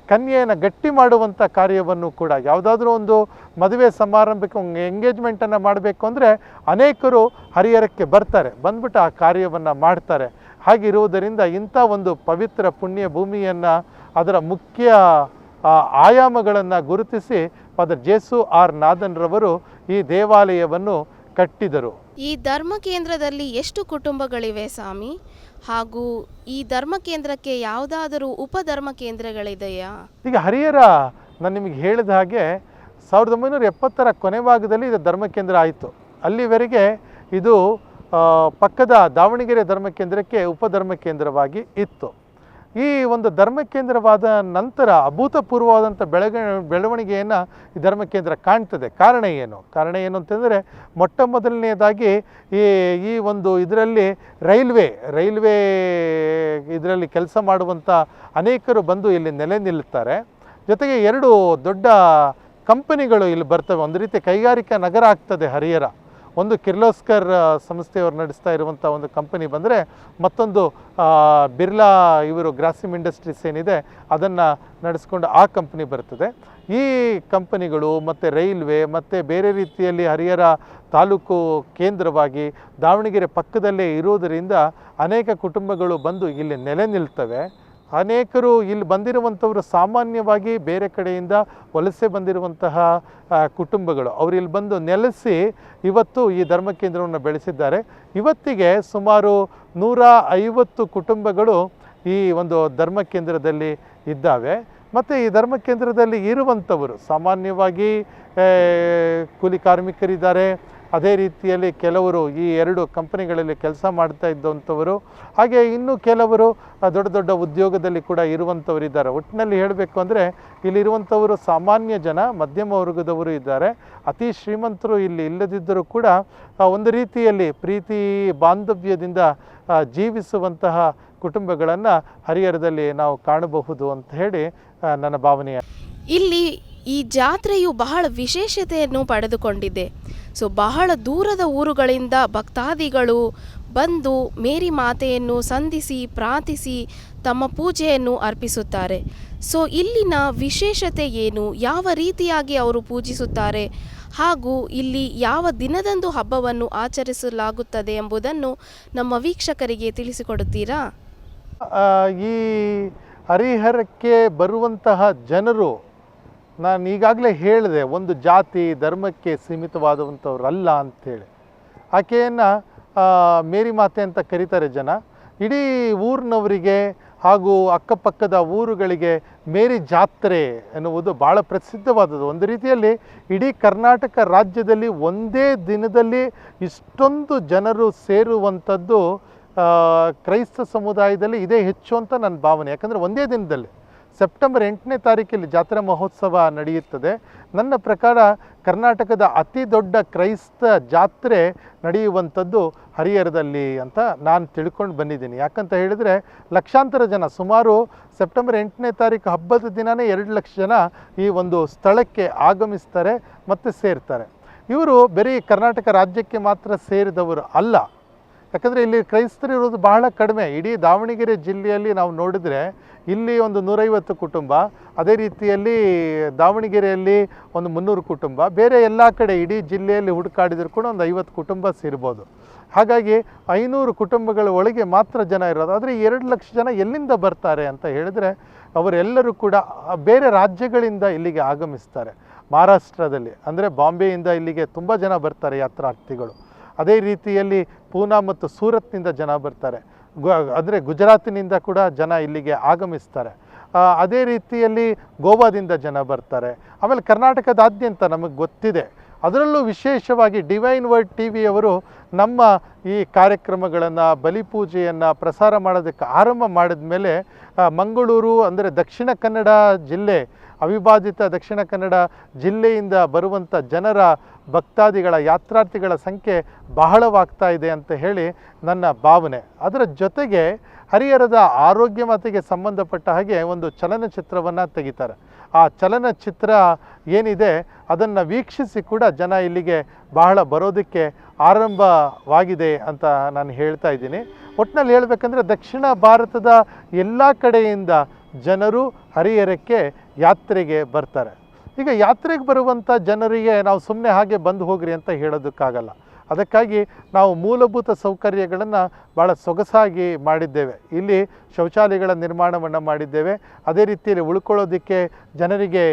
ಕನ್ಯೆಯನ್ನು ಗಟ್ಟಿ ಮಾಡುವಂಥ ಕಾರ್ಯವನ್ನು ಕೂಡ, ಯಾವುದಾದ್ರೂ ಒಂದು ಮದುವೆ ಸಮಾರಂಭಕ್ಕೆ ಎಂಗೇಜ್ಮೆಂಟನ್ನು ಮಾಡಬೇಕು ಅಂದರೆ ಅನೇಕರು ಹರಿಹರಕ್ಕೆ ಬಂದ್ಬಿಟ್ಟು ಆ ಕಾರ್ಯವನ್ನು ಮಾಡ್ತಾರೆ. ಹಾಗಿರುವುದರಿಂದ ಇಂಥ ಒಂದು ಪವಿತ್ರ ಪುಣ್ಯ ಭೂಮಿಯನ್ನು, ಅದರ ಮುಖ್ಯ ಆಯಾಮಗಳನ್ನು ಗುರುತಿಸಿ ಫಾದರ್ ಜೇಸು ಆರ್ ನಾದನ್ರವರು ಈ ದೇವಾಲಯವನ್ನು ಕಟ್ಟಿದರು. ಈ ಧರ್ಮ ಕೇಂದ್ರದಲ್ಲಿ ಎಷ್ಟು ಕುಟುಂಬಗಳಿವೆ ಸ್ವಾಮಿ? ಹಾಗೂ ಈ ಧರ್ಮ ಕೇಂದ್ರಕ್ಕೆ ಯಾವುದಾದರೂ ಉಪಧರ್ಮ ಕೇಂದ್ರಗಳಿದೆಯಾ? ಈಗ ಹರಿಹರ ನಾನು ನಿಮಗೆ ಹೇಳಿದ ಹಾಗೆ 1970ರ ಕೊನೆ ಭಾಗದಲ್ಲಿ ಇದು ಧರ್ಮ ಕೇಂದ್ರ ಆಯಿತು. ಅಲ್ಲಿವರೆಗೆ ಇದು ಪಕ್ಕದ ದಾವಣಗೆರೆ ಧರ್ಮ ಕೇಂದ್ರಕ್ಕೆ ಉಪಧರ್ಮ ಕೇಂದ್ರವಾಗಿ ಇತ್ತು. ಈ ಒಂದು ಧರ್ಮ ಕೇಂದ್ರವಾದ ನಂತರ ಅಭೂತಪೂರ್ವವಾದಂಥ ಬೆಳವಣಿಗೆಯನ್ನು ಈ ಧರ್ಮ ಕೇಂದ್ರ ಕಾಣ್ತದೆ. ಕಾರಣ ಏನು ಅಂತಂದರೆ, ಮೊಟ್ಟ ಮೊದಲನೆಯದಾಗಿ ಈ ಒಂದು ಇದರಲ್ಲಿ ರೈಲ್ವೆ ಇದರಲ್ಲಿ ಕೆಲಸ ಮಾಡುವಂಥ ಅನೇಕರು ಬಂದು ಇಲ್ಲಿ ನೆಲೆ ನಿಲ್ಲುತ್ತಾರೆ. ಜೊತೆಗೆ 2 ದೊಡ್ಡ ಕಂಪನಿಗಳು ಇಲ್ಲಿ ಬರ್ತವೆ. ಒಂದು ರೀತಿ ಕೈಗಾರಿಕಾ ನಗರ ಆಗ್ತದೆ ಹರಿಹರ. ಒಂದು ಕಿರ್ಲೋಸ್ಕರ್ ಸಂಸ್ಥೆಯವರು ನಡೆಸ್ತಾ ಇರುವಂಥ ಒಂದು ಕಂಪನಿ ಬಂದರೆ, ಮತ್ತೊಂದು ಬಿರ್ಲಾ ಇವರು ಗ್ರಾಸಿಮ್ ಇಂಡಸ್ಟ್ರೀಸ್ ಏನಿದೆ ಅದನ್ನು ನಡೆಸ್ಕೊಂಡು ಆ ಕಂಪನಿ ಬರ್ತದೆ. ಈ ಕಂಪನಿಗಳು ಮತ್ತು ರೈಲ್ವೆ ಮತ್ತು ಬೇರೆ ರೀತಿಯಲ್ಲಿ ಹರಿಹರ ತಾಲೂಕು ಕೇಂದ್ರವಾಗಿ ದಾವಣಗೆರೆ ಪಕ್ಕದಲ್ಲೇ ಇರುವುದರಿಂದ ಅನೇಕ ಕುಟುಂಬಗಳು ಬಂದು ಇಲ್ಲಿ ನೆಲೆ ನಿಲ್ತವೆ. ಅನೇಕರು ಇಲ್ಲಿ ಬಂದಿರುವಂಥವರು ಸಾಮಾನ್ಯವಾಗಿ ಬೇರೆ ಕಡೆಯಿಂದ ವಲಸೆ ಬಂದಿರುವಂತಹ ಕುಟುಂಬಗಳು, ಅವರು ಇಲ್ಲಿ ಬಂದು ನೆಲೆಸಿ ಇವತ್ತು ಈ ಧರ್ಮ ಕೇಂದ್ರವನ್ನು ಬೆಳೆಸಿದ್ದಾರೆ. ಇವತ್ತಿಗೆ ಸುಮಾರು 150 ಕುಟುಂಬಗಳು ಈ ಒಂದು ಧರ್ಮ ಕೇಂದ್ರದಲ್ಲಿ ಇದ್ದಾವೆ. ಮತ್ತು ಈ ಧರ್ಮ ಕೇಂದ್ರದಲ್ಲಿ ಇರುವಂಥವರು ಸಾಮಾನ್ಯವಾಗಿ ಕೂಲಿ ಕಾರ್ಮಿಕರಿದ್ದಾರೆ. ಅದೇ ರೀತಿಯಲ್ಲಿ ಕೆಲವರು ಈ 2 ಕಂಪನಿಗಳಲ್ಲಿ ಕೆಲಸ ಮಾಡ್ತಾ ಇದ್ದಂಥವರು, ಹಾಗೆ ಇನ್ನೂ ಕೆಲವರು ದೊಡ್ಡ ದೊಡ್ಡ ಉದ್ಯೋಗದಲ್ಲಿ ಕೂಡ ಇರುವಂಥವರಿದ್ದಾರೆ. ಒಟ್ಟಿನಲ್ಲಿ ಹೇಳಬೇಕು ಅಂದರೆ ಇಲ್ಲಿರುವಂಥವರು ಸಾಮಾನ್ಯ ಜನ, ಮಧ್ಯಮ ವರ್ಗದವರು ಇದ್ದಾರೆ. ಅತಿ ಶ್ರೀಮಂತರು ಇಲ್ಲಿ ಇಲ್ಲದಿದ್ದರೂ ಕೂಡ ಒಂದು ರೀತಿಯಲ್ಲಿ ಪ್ರೀತಿ ಬಾಂಧವ್ಯದಿಂದ ಜೀವಿಸುವಂತಹ ಕುಟುಂಬಗಳನ್ನು ಹರಿಹರದಲ್ಲಿ ನಾವು ಕಾಣಬಹುದು ಅಂತ ಹೇಳಿ ನನ್ನ ಭಾವನೆ. ಇಲ್ಲಿ ಈ ಜಾತ್ರೆಯು ಬಹಳ ವಿಶೇಷತೆಯನ್ನು ಪಡೆದುಕೊಂಡಿದೆ. ಬಹಳ ದೂರದ ಊರುಗಳಿಂದ ಭಕ್ತಾದಿಗಳು ಬಂದು ಮೇರಿ ಮಾತೆಯನ್ನು ಸಂಧಿಸಿ ಪ್ರಾರ್ಥಿಸಿ ತಮ್ಮ ಪೂಜೆಯನ್ನು ಅರ್ಪಿಸುತ್ತಾರೆ. ಸೊ ಇಲ್ಲಿನ ವಿಶೇಷತೆ ಏನು, ಯಾವ ರೀತಿಯಾಗಿ ಅವರು ಪೂಜಿಸುತ್ತಾರೆ ಹಾಗೂ ಇಲ್ಲಿ ಯಾವ ದಿನದಂದು ಹಬ್ಬವನ್ನು ಆಚರಿಸಲಾಗುತ್ತದೆ ಎಂಬುದನ್ನು ನಮ್ಮ ವೀಕ್ಷಕರಿಗೆ ತಿಳಿಸಿಕೊಡುತ್ತೀರಾ? ಈ ಹರಿಹರಕ್ಕೆ ಬರುವಂತಹ ಜನರು ನಾನು ಈಗಾಗಲೇ ಹೇಳಿದೆ, ಒಂದು ಜಾತಿ ಧರ್ಮಕ್ಕೆ ಸೀಮಿತವಾದಂಥವ್ರಲ್ಲ ಅಂಥೇಳಿ. ಆಕೆಯನ್ನು ಮೇರಿ ಮಾತೆ ಅಂತ ಕರೀತಾರೆ ಜನ. ಇಡೀ ಊರಿನವರಿಗೆ ಹಾಗೂ ಅಕ್ಕಪಕ್ಕದ ಊರುಗಳಿಗೆ ಮೇರಿ ಜಾತ್ರೆ ಎನ್ನುವುದು ಭಾಳ ಪ್ರಸಿದ್ಧವಾದದ್ದು. ಒಂದು ರೀತಿಯಲ್ಲಿ ಇಡೀ ಕರ್ನಾಟಕ ರಾಜ್ಯದಲ್ಲಿ ಒಂದೇ ದಿನದಲ್ಲಿ ಇಷ್ಟೊಂದು ಜನರು ಸೇರುವಂಥದ್ದು ಕ್ರೈಸ್ತ ಸಮುದಾಯದಲ್ಲಿ ಇದೇ ಹೆಚ್ಚು ಅಂತ ನನ್ನ ಭಾವನೆ. ಯಾಕಂದರೆ ಒಂದೇ ದಿನದಲ್ಲಿ ಸೆಪ್ಟೆಂಬರ್ 8ನೇ ತಾರೀಕಲ್ಲಿ ಜಾತ್ರಾ ಮಹೋತ್ಸವ ನಡೆಯುತ್ತದೆ. ನನ್ನ ಪ್ರಕಾರ ಕರ್ನಾಟಕದ ಅತಿ ದೊಡ್ಡ ಕ್ರೈಸ್ತ ಜಾತ್ರೆ ನಡೆಯುವಂಥದ್ದು ಹರಿಹರದಲ್ಲಿ ಅಂತ ನಾನು ತಿಳ್ಕೊಂಡು ಬಂದಿದ್ದೀನಿ. ಯಾಕಂತ ಹೇಳಿದರೆ ಲಕ್ಷಾಂತರ ಜನ, ಸುಮಾರು ಸೆಪ್ಟೆಂಬರ್ 8ನೇ ತಾರೀಕು ಹಬ್ಬದ ದಿನವೇ 2 ಲಕ್ಷ ಜನ ಈ ಒಂದು ಸ್ಥಳಕ್ಕೆ ಆಗಮಿಸ್ತಾರೆ ಮತ್ತು ಸೇರ್ತಾರೆ. ಇವರು ಬರೀ ಕರ್ನಾಟಕ ರಾಜ್ಯಕ್ಕೆ ಮಾತ್ರ ಸೇರಿದವರು ಅಲ್ಲ. ಯಾಕಂದರೆ ಇಲ್ಲಿ ಕ್ರೈಸ್ತರು ಇರೋದು ಬಹಳ ಕಡಿಮೆ. ಇಡೀ ದಾವಣಗೆರೆ ಜಿಲ್ಲೆಯಲ್ಲಿ ನಾವು ನೋಡಿದರೆ ಇಲ್ಲಿ ಒಂದು 150 ಕುಟುಂಬ, ಅದೇ ರೀತಿಯಲ್ಲಿ ದಾವಣಗೆರೆಯಲ್ಲಿ ಒಂದು 300 ಕುಟುಂಬ, ಬೇರೆ ಎಲ್ಲ ಕಡೆ ಇಡೀ ಜಿಲ್ಲೆಯಲ್ಲಿ ಹುಡುಕಾಡಿದ್ರು ಕೂಡ ಒಂದು 50 ಕುಟುಂಬ ಸೇರ್ಬೋದು. ಹಾಗಾಗಿ 500 ಕುಟುಂಬಗಳ ಒಳಗೆ ಮಾತ್ರ ಜನ ಇರೋದು. ಆದರೆ 2 ಲಕ್ಷ ಜನ ಎಲ್ಲಿಂದ ಬರ್ತಾರೆ ಅಂತ ಹೇಳಿದರೆ ಅವರೆಲ್ಲರೂ ಕೂಡ ಬೇರೆ ರಾಜ್ಯಗಳಿಂದ ಇಲ್ಲಿಗೆ ಆಗಮಿಸ್ತಾರೆ. ಮಹಾರಾಷ್ಟ್ರದಲ್ಲಿ ಅಂದರೆ ಬಾಂಬೆಯಿಂದ ಇಲ್ಲಿಗೆ ತುಂಬ ಜನ ಬರ್ತಾರೆ ಯಾತ್ರಾರ್ಥಿಗಳು. ಅದೇ ರೀತಿಯಲ್ಲಿ ಪೂನಾ ಮತ್ತು ಸೂರತ್ನಿಂದ ಜನ ಬರ್ತಾರೆ. ಅಂದರೆ ಗುಜರಾತಿನಿಂದ ಕೂಡ ಜನ ಇಲ್ಲಿಗೆ ಆಗಮಿಸ್ತಾರೆ. ಅದೇ ರೀತಿಯಲ್ಲಿ ಗೋವಾದಿಂದ ಜನ ಬರ್ತಾರೆ. ಆಮೇಲೆ ಕರ್ನಾಟಕದಾದ್ಯಂತ ನಮಗೆ ಗೊತ್ತಿದೆ. ಅದರಲ್ಲೂ ವಿಶೇಷವಾಗಿ ಡಿವೈನ್ ವರ್ಡ್ ಟಿವಿಯವರು ನಮ್ಮ ಈ ಕಾರ್ಯಕ್ರಮಗಳನ್ನು, ಬಲಿಪೂಜೆಯನ್ನು ಪ್ರಸಾರ ಮಾಡೋದಕ್ಕೆ ಆರಂಭ ಮಾಡಿದ ಮೇಲೆ ಮಂಗಳೂರು ಅಂದರೆ ದಕ್ಷಿಣ ಕನ್ನಡ ಜಿಲ್ಲೆ, ಅವಿಭಾಜಿತ ದಕ್ಷಿಣ ಕನ್ನಡ ಜಿಲ್ಲೆಯಿಂದ ಬರುವಂಥ ಜನರ ಭಕ್ತಾದಿಗಳ ಯಾತ್ರಾರ್ಥಿಗಳ ಸಂಖ್ಯೆ ಬಹಳವಾಗ್ತಾ ಇದೆ ಅಂತ ಹೇಳಿ ನನ್ನ ಭಾವನೆ. ಅದರ ಜೊತೆಗೆ ಹರಿಹರದ ಆರೋಗ್ಯ ಮಾತೆಗೆ ಸಂಬಂಧಪಟ್ಟ ಹಾಗೆ ಒಂದು ಚಲನಚಿತ್ರವನ್ನು ತೆಗಿತಾರೆ. ಆ ಚಲನಚಿತ್ರ ಏನಿದೆ ಅದನ್ನು ವೀಕ್ಷಿಸಿ ಕೂಡ ಜನ ಇಲ್ಲಿಗೆ ಬಹಳ ಬರೋದಕ್ಕೆ ಆರಂಭವಾಗಿದೆ ಅಂತ ನಾನು ಹೇಳ್ತಾ ಇದ್ದೀನಿ. ಒಟ್ಟಿನಲ್ಲಿ ಹೇಳಬೇಕಂದ್ರೆ ದಕ್ಷಿಣ ಭಾರತದ ಎಲ್ಲ ಕಡೆಯಿಂದ ಜನರು ಹರಿಹರಕ್ಕೆ ಯಾತ್ರೆಗೆ ಬರ್ತಾರೆ. ಈಗ ಯಾತ್ರೆಗೆ ಬರುವಂಥ ಜನರಿಗೆ ನಾವು ಸುಮ್ಮನೆ ಹಾಗೆ ಬಂದು ಹೋಗ್ರಿ ಅಂತ ಹೇಳೋದಕ್ಕಾಗಲ್ಲ. ಅದಕ್ಕಾಗಿ ನಾವು ಮೂಲಭೂತ ಸೌಕರ್ಯಗಳನ್ನು ಭಾಳ ಸೊಗಸಾಗಿ ಮಾಡಿದ್ದೇವೆ. ಇಲ್ಲಿ ಶೌಚಾಲಯಗಳ ನಿರ್ಮಾಣವನ್ನು ಮಾಡಿದ್ದೇವೆ. ಅದೇ ರೀತಿಯಲ್ಲಿ ಉಳ್ಕೊಳ್ಳೋದಕ್ಕೆ ಜನರಿಗೆ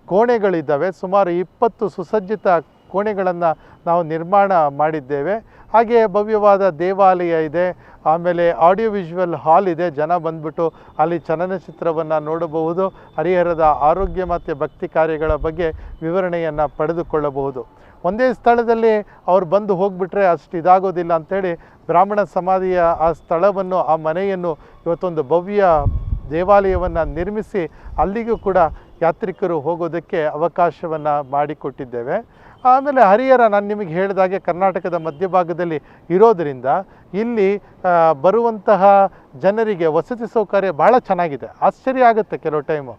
ಕೋಣೆಗಳಿದ್ದಾವೆ. ಸುಮಾರು 20 ಸುಸಜ್ಜಿತ ಕೋಣೆಗಳನ್ನು ನಾವು ನಿರ್ಮಾಣ ಮಾಡಿದ್ದೇವೆ. ಹಾಗೆ ಭವ್ಯವಾದ ದೇವಾಲಯ ಇದೆ. ಆಮೇಲೆ ಆಡಿಯೋ ವಿಜುವಲ್ ಹಾಲ್ ಇದೆ. ಜನ ಬಂದ್ಬಿಟ್ಟು ಅಲ್ಲಿ ಚಲನಚಿತ್ರವನ್ನು ನೋಡಬಹುದು. ಹರಿಹರದ ಆರೋಗ್ಯ ಮತ್ತು ಭಕ್ತಿ ಕಾರ್ಯಗಳ ಬಗ್ಗೆ ವಿವರಣೆಯನ್ನು ಪಡೆದುಕೊಳ್ಳಬಹುದು. ಒಂದೇ ಸ್ಥಳದಲ್ಲಿ ಅವ್ರು ಬಂದು ಹೋಗಿಬಿಟ್ರೆ ಅಷ್ಟು ಇದಾಗೋದಿಲ್ಲ ಅಂಥೇಳಿ ಬ್ರಾಹ್ಮಣ ಸಮಾಧಿಯ ಆ ಸ್ಥಳವನ್ನು, ಆ ಮನೆಯನ್ನು ಇವತ್ತೊಂದು ಭವ್ಯ ದೇವಾಲಯವನ್ನು ನಿರ್ಮಿಸಿ ಅಲ್ಲಿಗೂ ಕೂಡ ಯಾತ್ರಿಕರು ಹೋಗೋದಕ್ಕೆ ಅವಕಾಶವನ್ನು ಮಾಡಿಕೊಟ್ಟಿದ್ದೇವೆ. ಆಮೇಲೆ ಹರಿಹರ ನಾನು ನಿಮಗೆ ಹೇಳಿದಾಗೆ ಕರ್ನಾಟಕದ ಮಧ್ಯಭಾಗದಲ್ಲಿ ಇರೋದರಿಂದ ಇಲ್ಲಿ ಬರುವಂತಹ ಜನರಿಗೆ ವಸತಿ ಸೌಕರ್ಯ ಭಾಳ ಚೆನ್ನಾಗಿದೆ. ಆಶ್ಚರ್ಯ ಆಗುತ್ತೆ ಕೆಲವು ಟೈಮು.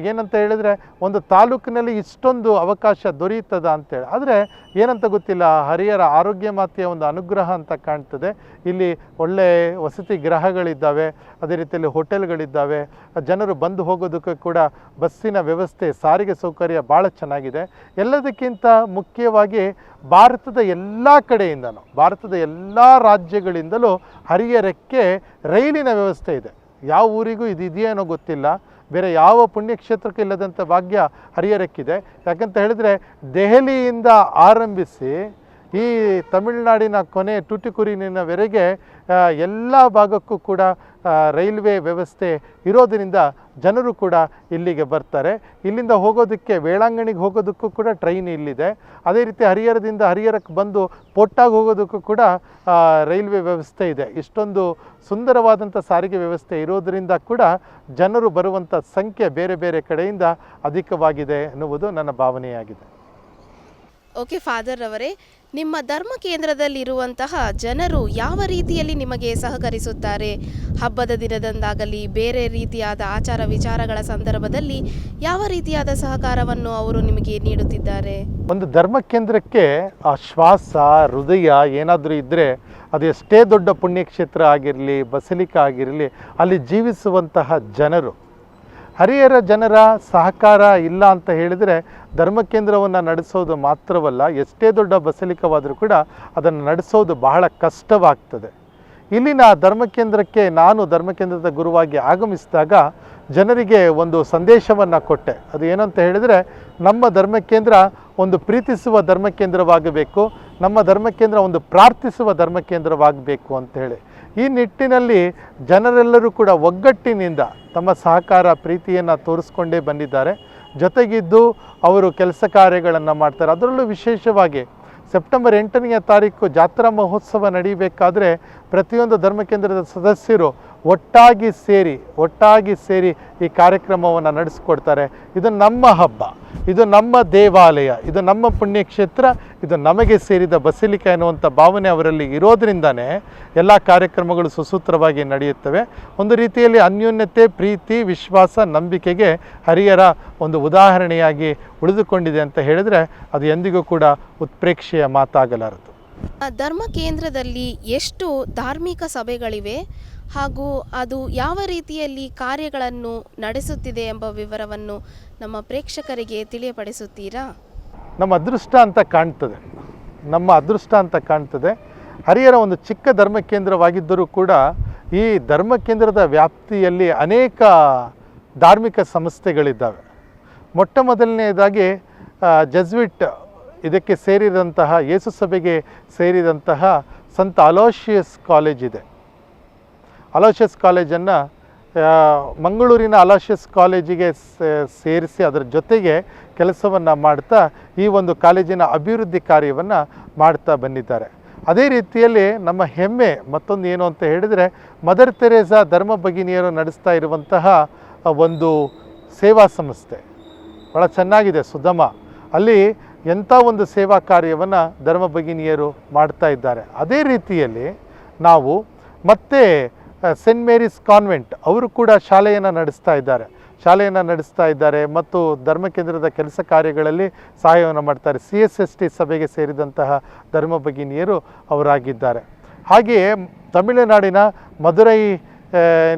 ಏನಂತ ಹೇಳಿದರೆ ಒಂದು ತಾಲೂಕಿನಲ್ಲಿ ಇಷ್ಟೊಂದು ಅವಕಾಶ ದೊರೆಯುತ್ತದ ಅಂತೇಳಿ. ಆದರೆ ಏನಂತ ಗೊತ್ತಿಲ್ಲ, ಹರಿಹರ ಆರೋಗ್ಯ ಮಾತೆಯ ಒಂದು ಅನುಗ್ರಹ ಅಂತ ಕಾಣ್ತದೆ. ಇಲ್ಲಿ ಒಳ್ಳೆ ವಸತಿ ಗೃಹಗಳಿದ್ದಾವೆ, ಅದೇ ರೀತಿಯಲ್ಲಿ ಹೋಟೆಲ್ಗಳಿದ್ದಾವೆ. ಜನರು ಬಂದು ಹೋಗೋದಕ್ಕೆ ಕೂಡ ಬಸ್ಸಿನ ವ್ಯವಸ್ಥೆ, ಸಾರಿಗೆ ಸೌಕರ್ಯ ಭಾಳ ಚೆನ್ನಾಗಿದೆ. ಎಲ್ಲದಕ್ಕಿಂತ ಮುಖ್ಯವಾಗಿ ಭಾರತದ ಎಲ್ಲ ಕಡೆಯಿಂದನೂ, ಭಾರತದ ಎಲ್ಲ ರಾಜ್ಯಗಳಿಂದಲೂ ಹರಿಹರಕ್ಕೆ ರೈಲಿನ ವ್ಯವಸ್ಥೆ ಇದೆ. ಯಾವ ಊರಿಗೂ ಇದು ಇದೆಯೇನೋ ಗೊತ್ತಿಲ್ಲ, ಬೇರೆ ಯಾವ ಪುಣ್ಯಕ್ಷೇತ್ರಕ್ಕೆ ಇಲ್ಲದಂಥ ಭಾಗ್ಯ ಹರಿಹರಕ್ಕಿದೆ. ಯಾಕಂತ ಹೇಳಿದರೆ ದೆಹಲಿಯಿಂದ ಆರಂಭಿಸಿ ಈ ತಮಿಳುನಾಡಿನ ಕೊನೆ ಟುಟಿಕೋರಿನ್ವರೆಗೆ ಎಲ್ಲ ಭಾಗಕ್ಕೂ ಕೂಡ ರೈಲ್ವೆ ವ್ಯವಸ್ಥೆ ಇರೋದರಿಂದ ಜನರು ಕೂಡ ಇಲ್ಲಿಗೆ ಬರ್ತಾರೆ. ಇಲ್ಲಿಂದ ಹೋಗೋದಕ್ಕೆ ವೇಳಾಂಗಣಿಗೆ ಹೋಗೋದಕ್ಕೂ ಕೂಡ ಟ್ರೈನ್ ಇಲ್ಲಿದೆ. ಅದೇ ರೀತಿ ಹರಿಹರಕ್ಕೆ ಬಂದು ಪೊಟ್ಟಾಗಿ ಹೋಗೋದಕ್ಕೂ ಕೂಡ ರೈಲ್ವೆ ವ್ಯವಸ್ಥೆ ಇದೆ. ಇಷ್ಟೊಂದು ಸುಂದರವಾದಂಥ ಸಾರಿಗೆ ವ್ಯವಸ್ಥೆ ಇರೋದರಿಂದ ಕೂಡ ಜನರು ಬರುವಂಥ ಸಂಖ್ಯೆ ಬೇರೆ ಬೇರೆ ಕಡೆಯಿಂದ ಅಧಿಕವಾಗಿದೆ ಎನ್ನುವುದು ನನ್ನ ಭಾವನೆಯಾಗಿದೆ. ಓಕೆ ಫಾದರ್ ಅವರೇ, ನಿಮ್ಮ ಧರ್ಮ ಕೇಂದ್ರದಲ್ಲಿರುವಂತಹ ಜನರು ಯಾವ ರೀತಿಯಲ್ಲಿ ನಿಮಗೆ ಸಹಕರಿಸುತ್ತಾರೆ? ಹಬ್ಬದ ದಿನದಂದಾಗಲಿ ಬೇರೆ ರೀತಿಯಾದ ಆಚಾರ ವಿಚಾರಗಳ ಸಂದರ್ಭದಲ್ಲಿ ಯಾವ ರೀತಿಯಾದ ಸಹಕಾರವನ್ನು ಅವರು ನಿಮಗೆ ನೀಡುತ್ತಿದ್ದಾರೆ? ಒಂದು ಧರ್ಮ ಕೇಂದ್ರಕ್ಕೆ ಆ ಶ್ವಾಸ, ಹೃದಯ ಏನಾದರೂ ಇದ್ದರೆ ಅದು ಎಷ್ಟೇ ದೊಡ್ಡ ಪುಣ್ಯಕ್ಷೇತ್ರ ಆಗಿರಲಿ, ಬಸಲಿಕಾ ಆಗಿರಲಿ, ಅಲ್ಲಿ ಜೀವಿಸುವಂತಹ ಜನರು. ಹರಿಹರ ಜನರ ಸಹಕಾರ ಇಲ್ಲ ಅಂತ ಹೇಳಿದರೆ ಧರ್ಮಕೇಂದ್ರವನ್ನು ನಡೆಸೋದು ಮಾತ್ರವಲ್ಲ, ಎಷ್ಟೇ ದೊಡ್ಡ ಬಸಲಿಕವಾದರೂ ಕೂಡ ಅದನ್ನು ನಡೆಸೋದು ಬಹಳ ಕಷ್ಟವಾಗ್ತದೆ. ಇಲ್ಲಿನ ಧರ್ಮಕೇಂದ್ರಕ್ಕೆ ನಾನು ಧರ್ಮಕೇಂದ್ರದ ಗುರುವಾಗಿ ಆಗಮಿಸಿದಾಗ ಜನರಿಗೆ ಒಂದು ಸಂದೇಶವನ್ನು ಕೊಟ್ಟೆ. ಅದು ಏನಂತ ಹೇಳಿದರೆ, ನಮ್ಮ ಧರ್ಮಕೇಂದ್ರ ಒಂದು ಪ್ರೀತಿಸುವ ಧರ್ಮಕೇಂದ್ರವಾಗಬೇಕು, ನಮ್ಮ ಧರ್ಮಕೇಂದ್ರ ಒಂದು ಪ್ರಾರ್ಥಿಸುವ ಧರ್ಮಕೇಂದ್ರವಾಗಬೇಕು ಅಂತ ಹೇಳಿ. ಈ ನಿಟ್ಟಿನಲ್ಲಿ ಜನರೆಲ್ಲರೂ ಕೂಡ ಒಗ್ಗಟ್ಟಿನಿಂದ ತಮ್ಮ ಸಹಕಾರ ಪ್ರೀತಿಯನ್ನು ತೋರಿಸ್ಕೊಂಡೇ ಬಂದಿದ್ದಾರೆ. ಜೊತೆಗಿದ್ದು ಅವರು ಕೆಲಸ ಕಾರ್ಯಗಳನ್ನು ಮಾಡ್ತಾರೆ. ಅದರಲ್ಲೂ ವಿಶೇಷವಾಗಿ ಸೆಪ್ಟೆಂಬರ್ 8ನೇ ತಾರೀಕು ಜಾತ್ರಾ ಮಹೋತ್ಸವ ನಡೀಬೇಕಾದ್ರೆ ಪ್ರತಿಯೊಂದು ಧರ್ಮಕೇಂದ್ರದ ಸದಸ್ಯರು ಒಟ್ಟಾಗಿ ಸೇರಿ ಈ ಕಾರ್ಯಕ್ರಮವನ್ನು ನಡೆಸಿಕೊಡ್ತಾರೆ. ಇದು ನಮ್ಮ ಹಬ್ಬ, ಇದು ನಮ್ಮ ದೇವಾಲಯ, ಇದು ನಮ್ಮ ಪುಣ್ಯಕ್ಷೇತ್ರ, ಇದು ನಮಗೆ ಸೇರಿದ ಬಸಲಿಕಾ ಎನ್ನುವಂಥ ಭಾವನೆ ಅವರಲ್ಲಿ ಇರೋದ್ರಿಂದನೇ ಎಲ್ಲ ಕಾರ್ಯಕ್ರಮಗಳು ಸುಸೂತ್ರವಾಗಿ ನಡೆಯುತ್ತವೆ. ಒಂದು ರೀತಿಯಲ್ಲಿ ಅನ್ಯೋನ್ಯತೆ, ಪ್ರೀತಿ, ವಿಶ್ವಾಸ, ನಂಬಿಕೆಗೆ ಹರಿಹರ ಒಂದು ಉದಾಹರಣೆಯಾಗಿ ಉಳಿದುಕೊಂಡಿದೆ ಅಂತ ಹೇಳಿದರೆ ಅದು ಎಂದಿಗೂ ಕೂಡ ಉತ್ಪ್ರೇಕ್ಷೆಯ ಮಾತಾಗಲಾರದು. ಧರ್ಮ ಕೇಂದ್ರದಲ್ಲಿ ಎಷ್ಟು ಧಾರ್ಮಿಕ ಸಭೆಗಳಿವೆ ಹಾಗೂ ಅದು ಯಾವ ರೀತಿಯಲ್ಲಿ ಕಾರ್ಯಗಳನ್ನು ನಡೆಸುತ್ತಿದೆ ಎಂಬ ವಿವರವನ್ನು ನಮ್ಮ ಪ್ರೇಕ್ಷಕರಿಗೆ ತಿಳಿಯಪಡಿಸುತ್ತೀರಾ? ನಮ್ಮ ಅದೃಷ್ಟ ಅಂತ ಕಾಣ್ತದೆ. ಹರಿಹರ ಒಂದು ಚಿಕ್ಕ ಧರ್ಮ ಕೇಂದ್ರವಾಗಿದ್ದರೂ ಕೂಡ ಈ ಧರ್ಮ ಕೇಂದ್ರದ ವ್ಯಾಪ್ತಿಯಲ್ಲಿ ಅನೇಕ ಧಾರ್ಮಿಕ ಸಂಸ್ಥೆಗಳಿದ್ದಾವೆ. ಮೊಟ್ಟ ಮೊದಲನೆಯದಾಗಿ ಜೆಸ್ವಿಟ್ ಇದಕ್ಕೆ ಸೇರಿದಂತಹ, ಯೇಸು ಸಭೆಗೆ ಸೇರಿದಂತಹ ಸಂತ ಅಲೋಷಿಯಸ್ ಕಾಲೇಜ್ ಇದೆ. ಅಲೋಷಿಯಸ್ ಕಾಲೇಜನ್ನು ಮಂಗಳೂರಿನ ಅಲೋಷಿಯಸ್ ಕಾಲೇಜಿಗೆ ಸೇರಿಸಿ ಅದರ ಜೊತೆಗೆ ಕೆಲಸವನ್ನು ಮಾಡ್ತಾ ಈ ಒಂದು ಕಾಲೇಜಿನ ಅಭಿವೃದ್ಧಿ ಕಾರ್ಯವನ್ನು ಮಾಡ್ತಾ ಬಂದಿದ್ದಾರೆ. ಅದೇ ರೀತಿಯಲ್ಲಿ ನಮ್ಮ ಹೆಮ್ಮೆ ಮತ್ತೊಂದು ಏನು ಅಂತ ಹೇಳಿದರೆ, ಮದರ್ ತೆರೇಸಾ ಧರ್ಮ ಭಗಿನಿಯರು ನಡೆಸ್ತಾ ಇರುವಂತಹ ಒಂದು ಸೇವಾ ಸಂಸ್ಥೆ ಭಾಳ ಚೆನ್ನಾಗಿದೆ, ಸುಧಮ. ಅಲ್ಲಿ ಎಂಥ ಒಂದು ಸೇವಾ ಕಾರ್ಯವನ್ನು ಧರ್ಮ ಭಗಿನಿಯರು ಮಾಡ್ತಾ ಇದ್ದಾರೆ. ಅದೇ ರೀತಿಯಲ್ಲಿ ನಾವು ಮತ್ತೆ ಸೆಂಟ್ ಮೇರಿಸ್ ಕಾನ್ವೆಂಟ್ ಅವರು ಕೂಡ ಶಾಲೆಯನ್ನು ನಡೆಸ್ತಾ ಇದ್ದಾರೆ ಮತ್ತು ಧರ್ಮ ಕೇಂದ್ರದ ಕೆಲಸ ಕಾರ್ಯಗಳಲ್ಲಿ ಸಹಾಯವನ್ನು ಮಾಡ್ತಾರೆ. CSST ಸಭೆಗೆ ಸೇರಿದಂತಹ ಧರ್ಮ ಭಗಿನಿಯರು ಅವರಾಗಿದ್ದಾರೆ. ಹಾಗೆಯೇ ತಮಿಳುನಾಡಿನ ಮದುರೈ